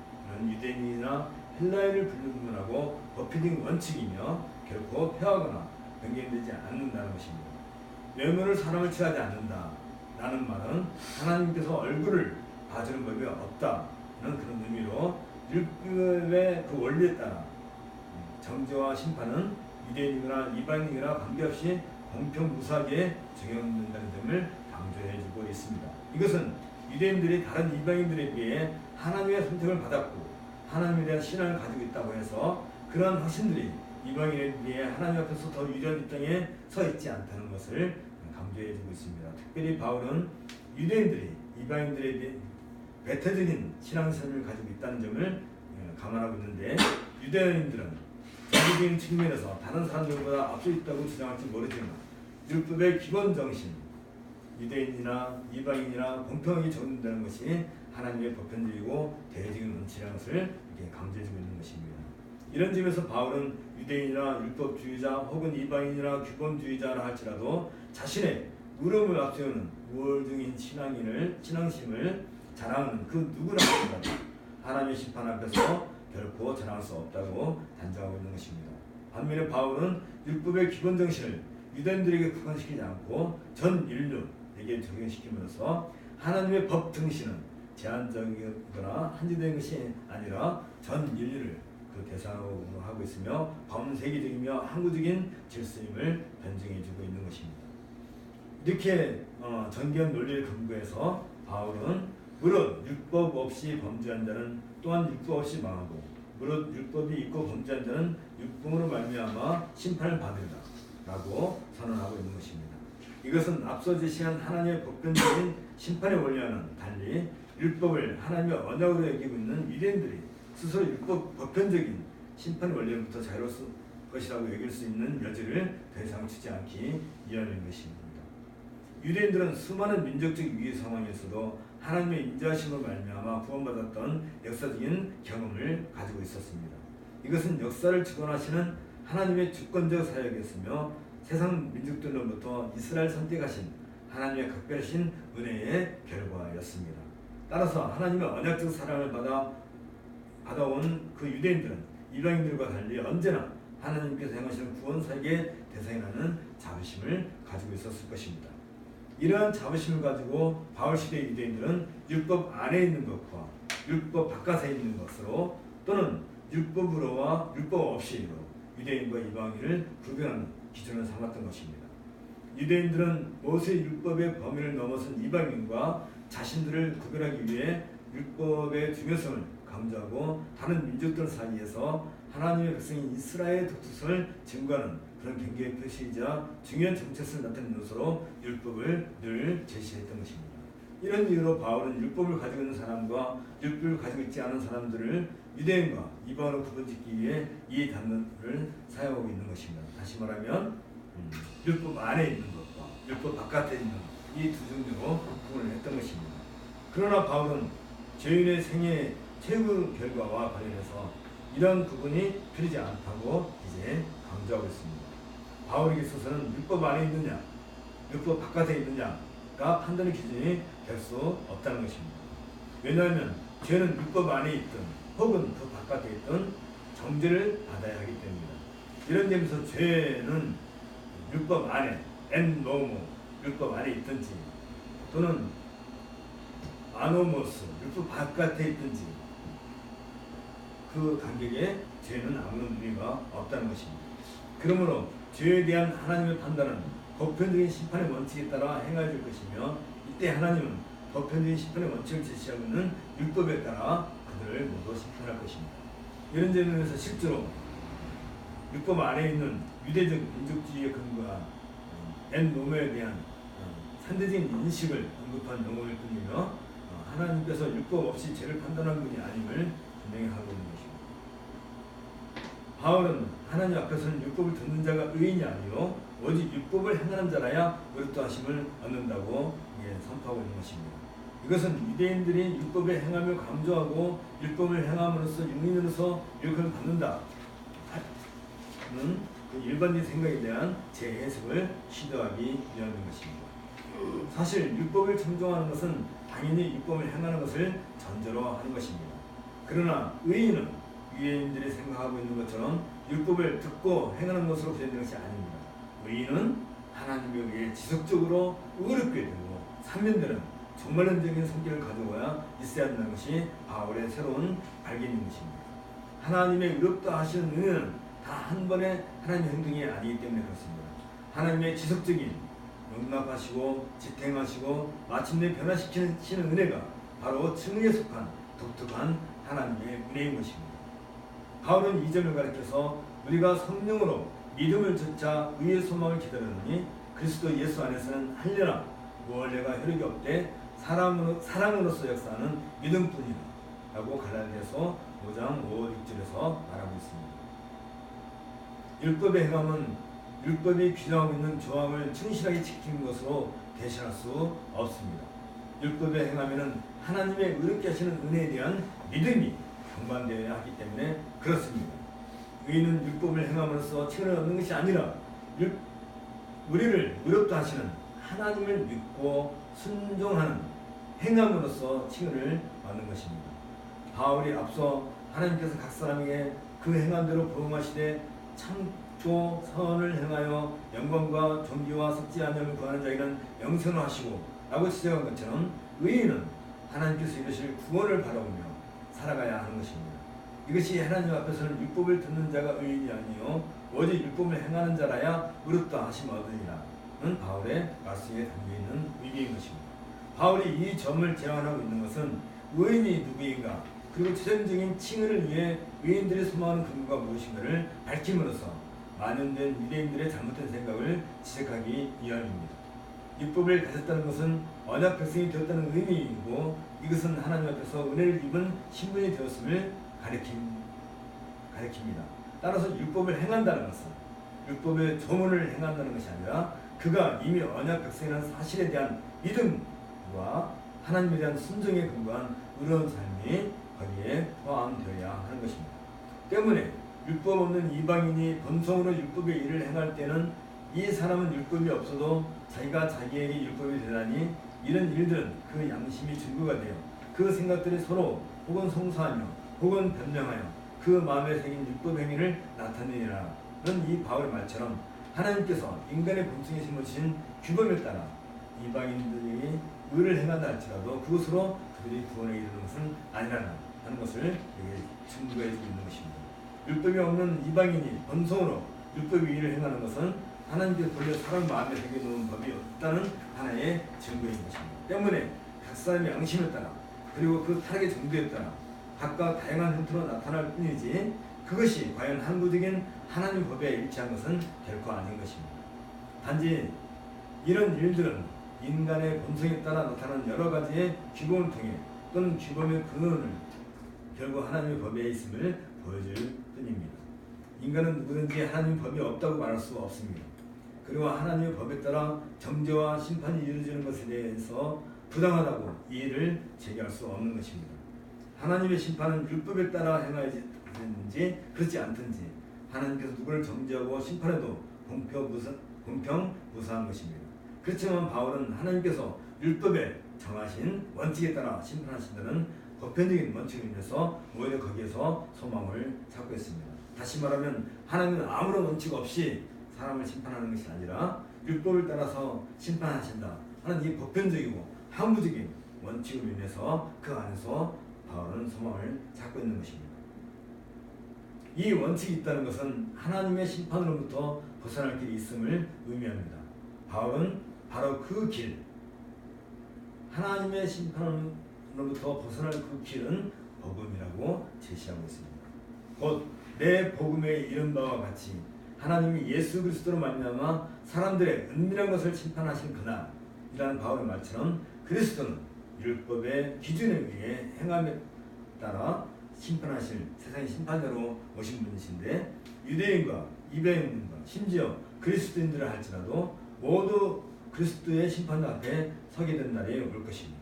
유대인이나 헬라인을 불문하고 법회적인 원칙이며 결코 폐하거나 변경되지 않는다는 것입니다. 외모를 사람을 취하지 않는다 라는 말은 하나님께서 얼굴을 봐주는 법이 없다는 그런 의미로 율법의 그 원리에 따라 정죄와 심판은 유대인이거나 이방인이거나 관계없이 공평무사하게 적용된다는 점을 강조해주고 있습니다. 이것은 유대인들이 다른 이방인들에 비해 하나님의 선택을 받았고 하나님에 대한 신앙을 가지고 있다고 해서 그러한 확신들이 이방인에 비해 하나님 앞에서 더 유리한 입장에 서 있지 않다는 것을 강조해주고 있습니다. 특별히 바울은 유대인들이 이방인들에 비해 배타적인 신앙생활을 가지고 있다는 점을 감안하고 있는데 유대인들은 종교적인 측면에서 다른 사람들보다 앞서 있다고 주장할지 모르지만 율법의 기본 정신, 유대인이나 이방인이나 공평하게 적용된다는 것이 하나님의 보편적이고 대외적인 원칙이라는 것을 이렇게 강조해주고 있는 것입니다. 이런 점에서 바울은 유대인이나 율법주의자 혹은 이방인이나 규범주의자라 할지라도 자신의 의로움을 앞세우는 우월적인 신앙심을 자랑하는 그 누구나 하나님의 심판 앞에서 결코 자랑할 수 없다고 단정하고 있는 것입니다. 반면에 바울은 율법의 기본 정신을 유대인들에게 국한시키지 않고 전 인류에게 적용시킴으로써 하나님의 법 정신은 제한적이거나 한정된 것이 아니라 전 인류를 그 대상으로 하고 있으며 범세계적이며 항구적인 질서임을 변증해주고 있는 것입니다. 이렇게 전개한 논리를 근거해서 바울은 무릇 율법 없이 범죄한 자는 또한 율법 없이 망하고 무릇 율법이 있고 범죄한 자는 율법으로 말미암아 심판을 받는다 라고 선언하고 있는 것입니다. 이것은 앞서 제시한 하나님의 보편적인 심판의 원리와는 달리 율법을 하나님의 언약으로 여기고 있는 유대인들이 스스로 율법 보편적인 심판의 원리로부터 자유로울 것이라고 여길 수 있는 여지를 더 이상 주지 않기 위함인 것입니다. 유대인들은 수많은 민족적 위기 상황에서도 하나님의 인자하심으로 말미암아 구원받았던 역사적인 경험을 가지고 있었습니다. 이것은 역사를 주관하시는 하나님의 주권적 사역이었으며 세상 민족들로부터 이스라엘 선택하신 하나님의 각별하신 은혜의 결과였습니다. 따라서 하나님의 언약적 사랑을 받아온 그 유대인들은 이방인들과 달리 언제나 하나님께서 행하시는 구원 사역의 대상이라는 자부심을 가지고 있었을 것입니다. 이러한 자부심을 가지고 바울 시대 유대인들은 율법 안에 있는 것과 율법 바깥에 있는 것으로 또는 율법으로와 율법 없이로 유대인과 이방인을 구별하는 기준을 삼았던 것입니다. 유대인들은 모세 율법의 범위를 넘어선 이방인과 자신들을 구별하기 위해 율법의 중요성을 강조하고 다른 민족들 사이에서 하나님의 백성인 이스라엘의 독특성을 증거하는 그런 경계의 표시이자 중요한 정체성을 나타내는 요소로 율법을 늘 제시했던 것입니다. 이런 이유로 바울은 율법을 가지고 있는 사람과 율법을 가지고 있지 않은 사람들을 유대인과 이방으로 구분짓기 위해 이 단어를 사용하고 있는 것입니다. 다시 말하면 율법 안에 있는 것과 율법 바깥에 있는 이 두 종류로 구분을 했던 것입니다. 그러나 바울은 죄인의 생애 최후 결과와 관련해서 이런 부분이 틀리지 않다고 이제 강조하고 있습니다. 바울에게 있어서는 율법 안에 있느냐, 율법 바깥에 있느냐가 판단의 기준이 될 수 없다는 것입니다. 왜냐하면 죄는 율법 안에 있든 혹은 그 바깥에 있든 정죄를 받아야 하기 때문입니다. 이런 점에서 죄는 율법 안에, 엔노모, 율법 안에 있든지 또는 아노모스, 율법 바깥에 있든지 그 간격에 죄는 아무런 의미가 없다는 것입니다. 그러므로 죄에 대한 하나님의 판단은 보편적인 심판의 원칙에 따라 행해질 것이며 이때 하나님은 보편적인 심판의 원칙을 제시하고 있는 율법에 따라 그들을 모두 심판할 것입니다. 이런 점에서 실제로 율법 안에 있는 유대적 민족주의의 근거와 엔노모에 대한 상대적인 인식을 언급한 용어일 뿐이며 하나님께서 율법 없이 죄를 판단한 분이 아님을 분명히 하고 있는 것입니다. 바울은 하나님 앞에서는 율법을 듣는 자가 의인이 아니요 오직 율법을 행하는 자라야 의롭다하심을 얻는다고 선포하고 있는 것입니다. 이것은 유대인들이 율법의 행함을 강조하고 율법을 행함으로써 율법으로서 율법을 받는다는 그 일반적인 생각에 대한 재해석을 시도하기 위한 것입니다. 사실 율법을 청종하는 것은 당연히 율법을 행하는 것을 전제로 하는 것입니다. 그러나 의인은 유대인들이 생각하고 있는 것처럼 율법을 듣고 행하는 것으로 구현되는 것이 아닙니다. 의인은 하나님에 의해 지속적으로 의롭게 되고 사면되는 정말론적인 성격을 가져와야 있어야 한다는 것이 바울의 새로운 발견인 것입니다. 하나님의 의롭다 하시는 은혜는 다 한 번의 하나님의 행동이 아니기 때문에 그렇습니다. 하나님의 지속적인 용납하시고 지탱하시고 마침내 변화시키는 은혜가 바로 증의에 속한 독특한 하나님의 은혜인 것입니다. 바울은 이 점을 가리켜서 우리가 성령으로 믿음을 듣자 의의 소망을 기다리느니 그리스도 예수 안에서는 할례나 원례가 효력이 없되 사랑으로서 역사하는 믿음뿐이라 라고 갈라디아서 5장 5, 6절에서 말하고 있습니다. 율법의 행함은 율법이 규정하고 있는 조항을 충실하게 지키는 것으로 대신할 수 없습니다. 율법의 행함에는 하나님의 의롭게 하시는 은혜에 대한 믿음이 동반되어야 하기 때문에 그렇습니다. 의인은 율법을 행함으로써 칭을 얻는 것이 아니라 우리를 의롭다 하시는 하나님을 믿고 순종하는 행함으로써 칭을 얻는 것입니다. 바울이 앞서 하나님께서 각 사람에게 그 행함대로 부응하시되 창조 선을 행하여 영광과 존귀와 썩지 않음을 구하는 자에게는 영생을 하시고 라고 지적한 것처럼 의인은 하나님께서 이루실 구원을 바라보며 살아가야 하는 것입니다. 이것이 하나님 앞에서는 율법을 듣는 자가 의인이 아니요 오직 율법을 행하는 자라야 의롭다 하심을 얻으리라는 바울의 말씀에 담겨있는 의미인 것입니다. 바울이 이 점을 제안하고 있는 것은 의인이 누구인가 그리고 최종적인 칭의를 위해 의인들이 소망하는 근거가 무엇인가를 밝힘으로써 만연된 유대인들의 잘못된 생각을 지적하기 위함입니다. 율법을 가졌다는 것은 언약 백성이 되었다는 의미이고 이것은 하나님 앞에서 은혜를 입은 신분이 되었음을 가리킵니다. 따라서 율법을 행한다는 것은 율법의 조문을 행한다는 것이 아니라 그가 이미 언약 백성이라는 사실에 대한 믿음과 하나님에 대한 순종에 근거한 의로운 삶이 거기에 포함되어야 하는 것입니다. 때문에 율법 없는 이방인이 본성으로 율법의 일을 행할 때는 이 사람은 율법이 없어도 자기가 자기에게 율법이 되다니 이런 일들은 그 양심이 증거가 되어 그 생각들이 서로 혹은 송사하며 혹은 변명하여 그 마음에 새긴 율법 행위를 나타내리라는 이 바울의 말처럼 하나님께서 인간의 본성에 심으신 규범에 따라 이방인들이 의를 행한다 할지라도 그것으로 그들이 구원에 이르는 것은 아니라는 것을 여기 증거해 주고 있는 것입니다. 율법이 없는 이방인이 본성으로 율법의 일을 행하는 것은 하나님께서 본래 사람 마음에 새겨놓은 법이 없다는 하나의 증거인 것입니다. 때문에 각 사람의 양심에 따라 그리고 그 타락의 정도에 따라 각각 다양한 형태로 나타날 뿐이지 그것이 과연 항구적인 하나님 법에 일치한 것은 결코 아닌 것입니다. 단지 이런 일들은 인간의 본성에 따라 나타나는 여러 가지의 규범을 통해 또는 규범의 근원을 결국 하나님의 법에 있음을 보여줄 뿐입니다. 인간은 누구든지 하나님의 법이 없다고 말할 수 없습니다. 그리고 하나님의 법에 따라 정죄와 심판이 이루어지는 것에 대해서 부당하다고 이의를 제기할 수 없는 것입니다. 하나님의 심판은 율법에 따라 행하여야 되는지 그렇지 않든지 하나님께서 누구를 정죄하고 심판해도 공평무사한 것입니다. 그렇지만 바울은 하나님께서 율법에 정하신 원칙에 따라 심판하신다는 보편적인 원칙을 인해서 오히려 거기에서 소망을 찾고 있습니다. 다시 말하면 하나님은 아무런 원칙 없이 사람을 심판하는 것이 아니라 율법을 따라서 심판하신다 하는 이 보편적이고 항구적인 원칙으로 인해서 그 안에서 바울은 소망을 찾고 있는 것입니다. 이 원칙이 있다는 것은 하나님의 심판으로부터 벗어날 길이 있음을 의미합니다. 바울은 바로 그 길, 하나님의 심판으로부터 벗어날 그 길은 복음이라고 제시하고 있습니다. 곧 내 복음에 이른 바와 같이 하나님이 예수 그리스도로 말미암아 사람들의 은밀한 것을 심판하신 그날이라는 바울의 말처럼 그리스도는 율법의 기준에 의해 행함에 따라 심판하실 세상의 심판자로 오신 분이신데 유대인과 이방인과 심지어 그리스도인들을 할지라도 모두 그리스도의 심판 앞에 서게 된 날이 올 것입니다.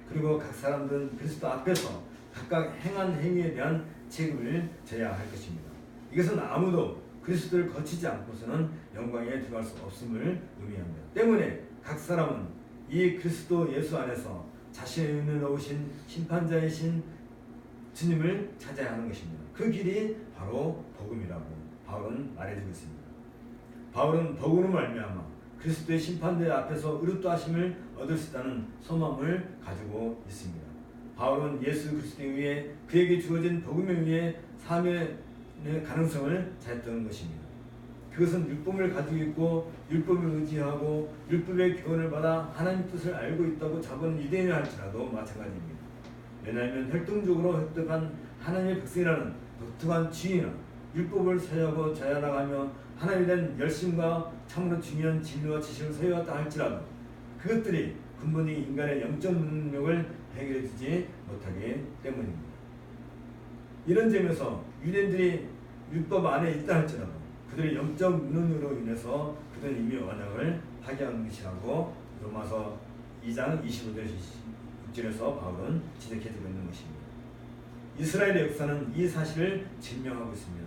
그리고 각 사람들은 그리스도 앞에서 각각 행한 행위에 대한 책임을 져야 할 것입니다. 이것은 아무도 그리스도를 거치지 않고서는 영광에 들어갈 수 없음을 의미합니다. 때문에 각 사람은 이 그리스도 예수 안에서 자신을 넣으신 심판자이신 주님을 찾아야 하는 것입니다. 그 길이 바로 복음이라고 바울은 말해주고 있습니다. 바울은 복음으로 말미암아 그리스도의 심판대 앞에서 의롭다하심을 얻을 수 있다는 소망을 가지고 있습니다. 바울은 예수 그리스도에 의해 그에게 주어진 복음에 의해 삶의 가능성을 찾았던 것입니다. 그것은 율법을 가지고 있고 율법을 의지하고 율법의 교훈을 받아 하나님 뜻을 알고 있다고 자부하는 유대인이 할지라도 마찬가지입니다. 왜냐하면 혈통적으로 획득한 하나님의 백성이라는 독특한 지위나 율법을 소유하고 자라나가며 하나님에 대한 열심과 참으로 중요한 진리와 지식을 소유했다 할지라도 그것들이 근본이 인간의 영적 능력을 해결해주지 못하기 때문입니다. 이런 점에서 유대인들이 율법 안에 있다 할지라도 그들의 영적 눈으로 인해서 그들은 이미 언약을 파괴한 것이라고 로마서 2장 25절 6절에서 바울은 지적해주고 있는 것입니다. 이스라엘의 역사는 이 사실을 증명하고 있습니다.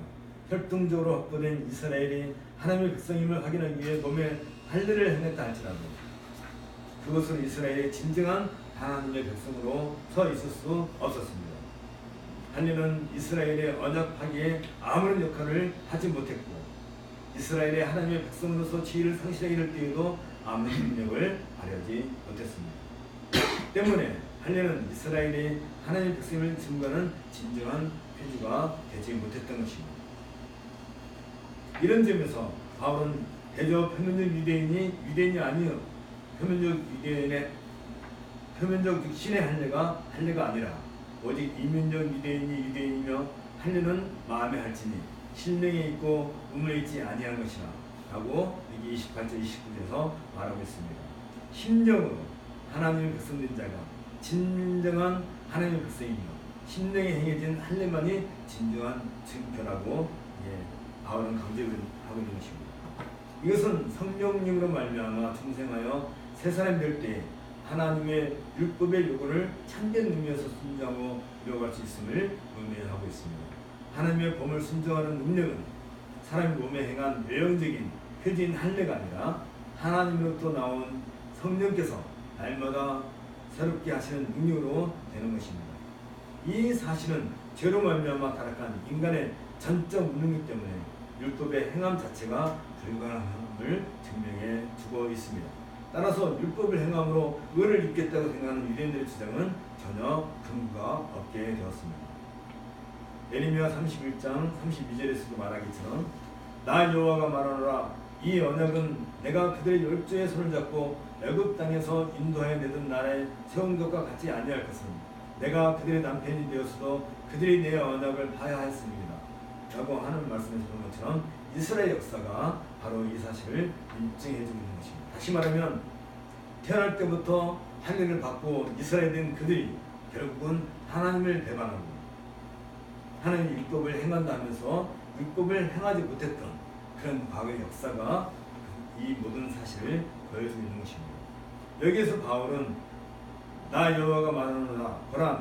혈통적으로 확보된 이스라엘이 하나님의 백성임을 확인하기 위해 몸에 할례를 행했다 할지라도 그것으로 이스라엘의 진정한 하나님의 백성으로 서 있을 수 없었습니다. 할례는 이스라엘의 언약 파기에 아무런 역할을 하지 못했고 이스라엘의 하나님의 백성으로서 지위를 상실하게 될 때에도 아무런 능력을 발휘하지 못했습니다. 때문에 할례는 이스라엘이 하나님의 백성을 증거하는 진정한 표지가 되지 못했던 것입니다. 이런 점에서 바울은 대저 표면적 유대인이 아니요 표면적 신의 할례가 할례가 아니라 오직 이면적 유대인이 유대인이며 할례는 마음에 할지니 실명에 있고 의문에 있지 아니한 것이라 라고 여기 28절 29절에서 말하고 있습니다. 심령으로 하나님의 백성된 자가 진정한 하나님의 백성이며 심령에 행해진 할례만이 진정한 증표라고 바울은 강조하고 있는 것입니다. 이것은 성령님으로 말미암아 중생하여 새 사람이 될 때 하나님의 율법의 요구를 참된 의미에서 순종하고 이루어갈 수 있음을 의미하고 있습니다. 하나님의 법을 순종하는 능력은 사람의 몸에 행한 외형적인 표지인 할례가 아니라 하나님으로부터 나온 성령께서 날마다 새롭게 하시는 능력으로 되는 것입니다. 이 사실은 죄로 말미암아 타락한 인간의 전적 무능력 때문에 율법의 행함 자체가 불가능함을 증명해 주고 있습니다. 따라서 율법을 행함으로 의를 입겠다고 생각하는 유대인들의 주장은 전혀 근거가 없게 되었습니다. 예레미야 31장 32절에서도 말하기처럼 나 여호와가 말하노라 이 언약은 내가 그들의 열조의 손을 잡고 애굽 땅에서 인도하여 내던 나라에 세운 것과 같지 아니할 것은 내가 그들의 남편이 되었어도 그들이 내 언약을 파하였습니다. 라고 하는 말씀에서 보는 것처럼 이스라엘 역사가 바로 이 사실을 인증해 주고 있는 것입니다. 다시 말하면 태어날 때부터 할례를 받고 이스라엘인 그들이 결국은 하나님을 배반하고 하나님의 율법을 행한다 하면서 율법을 행하지 못했던 그런 과거의 역사가 이 모든 사실을 보여주고 있는 것입니다. 여기에서 바울은 나 여호와가 말하노라 보라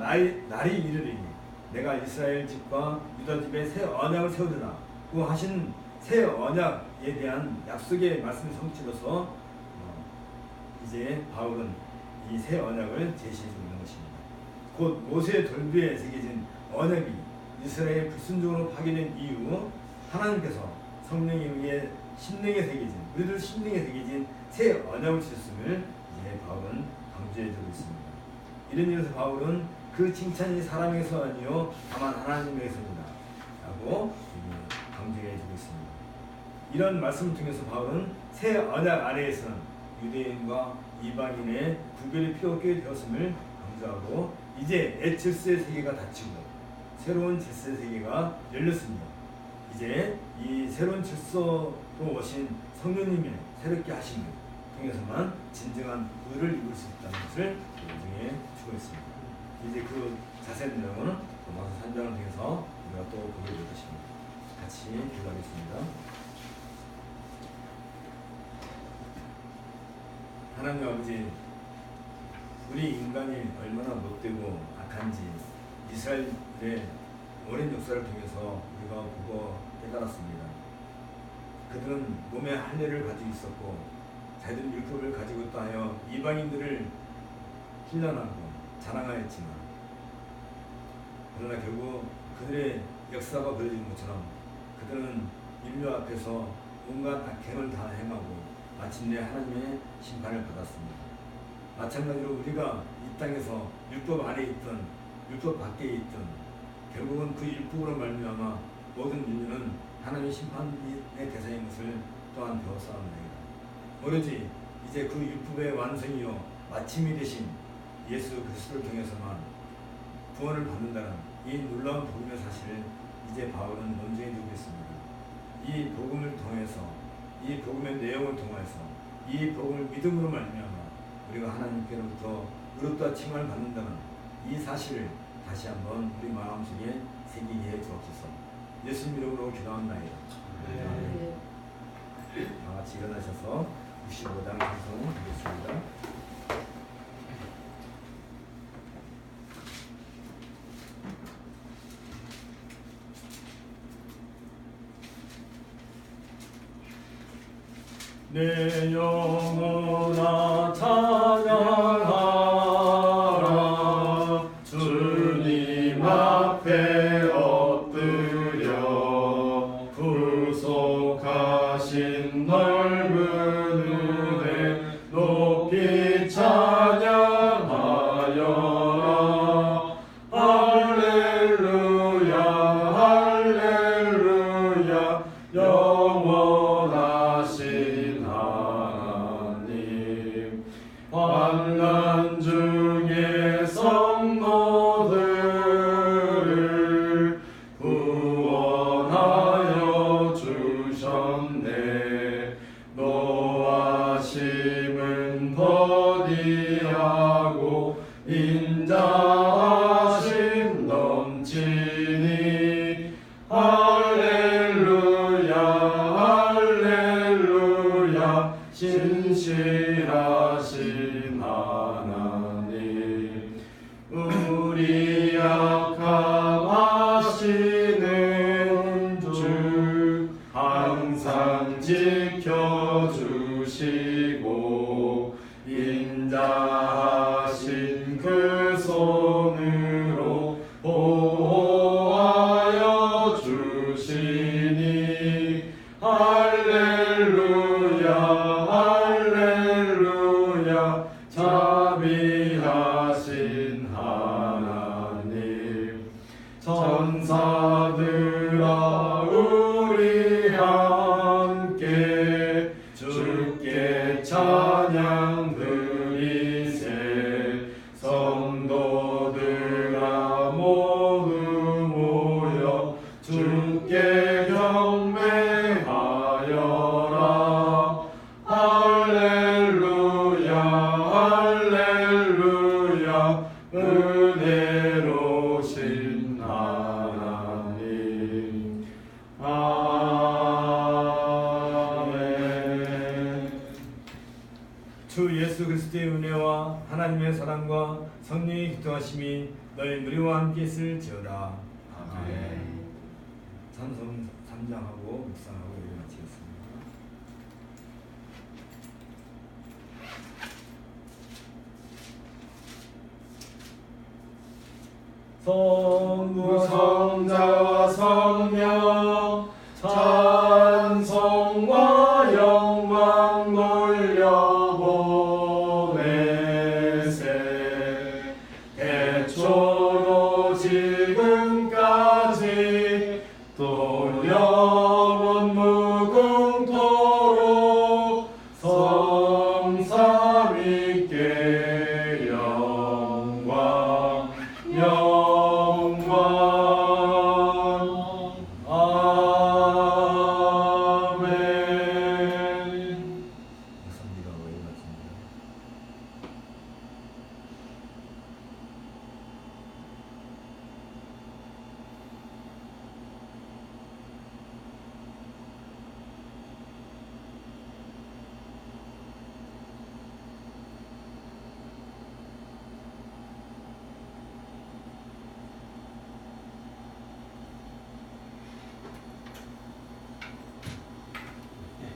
날이 이르리니 내가 이스라엘 집과 유다 집에 새 언약을 세우리라 고 하신 새 언약에 대한 약속의 말씀 성취로서 이제 바울은 이 새 언약을 제시해주고 있는 것입니다. 곧 모세의 돌비에 새겨진 언약이 이스라엘 불순종으로 파괴된 이후 하나님께서 성령에 의해 심령에 새겨진 우리들 심령에 새겨진 새 언약을 주셨음을 이제 바울은 강조해주고 있습니다. 이런 의미에서 바울은 그 칭찬이 사람에게서 아니요 다만 하나님에게서입니다 라고 강조해주고 있습니다. 이런 말씀을 통해서 바울은 새 언약 아래에서는 유대인과 이방인의 구별이 필요 없게 되었음을 강조하고 이제 옛 질서의 세계가 닫히고 새로운 질서의 세계가 열렸습니다. 이제 이 새로운 질서로 오신 성령님의 새롭게 하심을 통해서만 진정한 의를 이룰 수 있다는 것을 인정해 주고 있습니다. 이제 그 자세한 내용은 로마서 3장을 통해서 우리가 또 보게 될 것입니다. 같이 기도하겠습니다. 하나님 아버지, 우리 인간이 얼마나 못되고 악한지 이스라엘의 오랜 역사를 통해서 우리가 보고 깨달았습니다. 그들은 몸에 할례를 가지고 있었고 자기들 율법을 가지고 있다 하여 이방인들을 힐난하고 자랑하였지만, 그러나 결국 그들의 역사가 보여진 것처럼 그들은 인류 앞에서 온갖 악행을 다 행하고 마침내 하나님의 심판을 받았습니다. 마찬가지로 우리가 이 땅에서 율법 안에 있든 율법 밖에 있든 결국은 그 율법으로 말미암아 모든 인류는 하나님의 심판의 대상인 것을 또한 배웠사옵나이다. 오로지 이제 그 율법의 완성이요 마침이 되신 예수 그리스도를 통해서만 구원을 받는다는 이 놀라운 복음의 사실을 이제 바울은 논증해 두고 있습니다. 이 복음을 통해서, 이 복음의 내용을 통해서, 이 복음을 믿음으로 말미암아 우리가 하나님께로부터 의롭다 칭함을 받는다는 이 사실을 다시 한번 우리 마음속에 새기게 해 주옵소서. 예수님 이름으로 기도합나이다. 다 같이 일어나셔서 65장 찬송하겠습니다. 내 영혼아 찬양하라. 주님 앞에 엎드려 구속하신 넓은 은혜 높이 찬양하여라. 할렐루야 할렐루야. 영원하신 하나님, 환난 중에 성도들을 구원하여 주셨네. 노하심은 더디하고 인자하심 넘치니 할렐루야 할렐루야. 신실하신 하나님, 우리 약함 아시는 주 항상 지켜주시고 인자하신 그 손으로 보호하여 주시니 할렐루야 할렐루야. 자비하신 하나님, 천사들아 우리 함께 주께 찬양 드리세. 성도들아 모두 모여 주께 경배하여라. 할렐루야 할렐루야. 은혜로우신 하나님. 아멘. 주 예수 그리스도의 은혜와 하나님의 사랑과 성령의 기도하심이 너희 무리와 함께 있을지어다. 아멘. 찬송 3장하고 묵상하고 여기 마치겠습니다.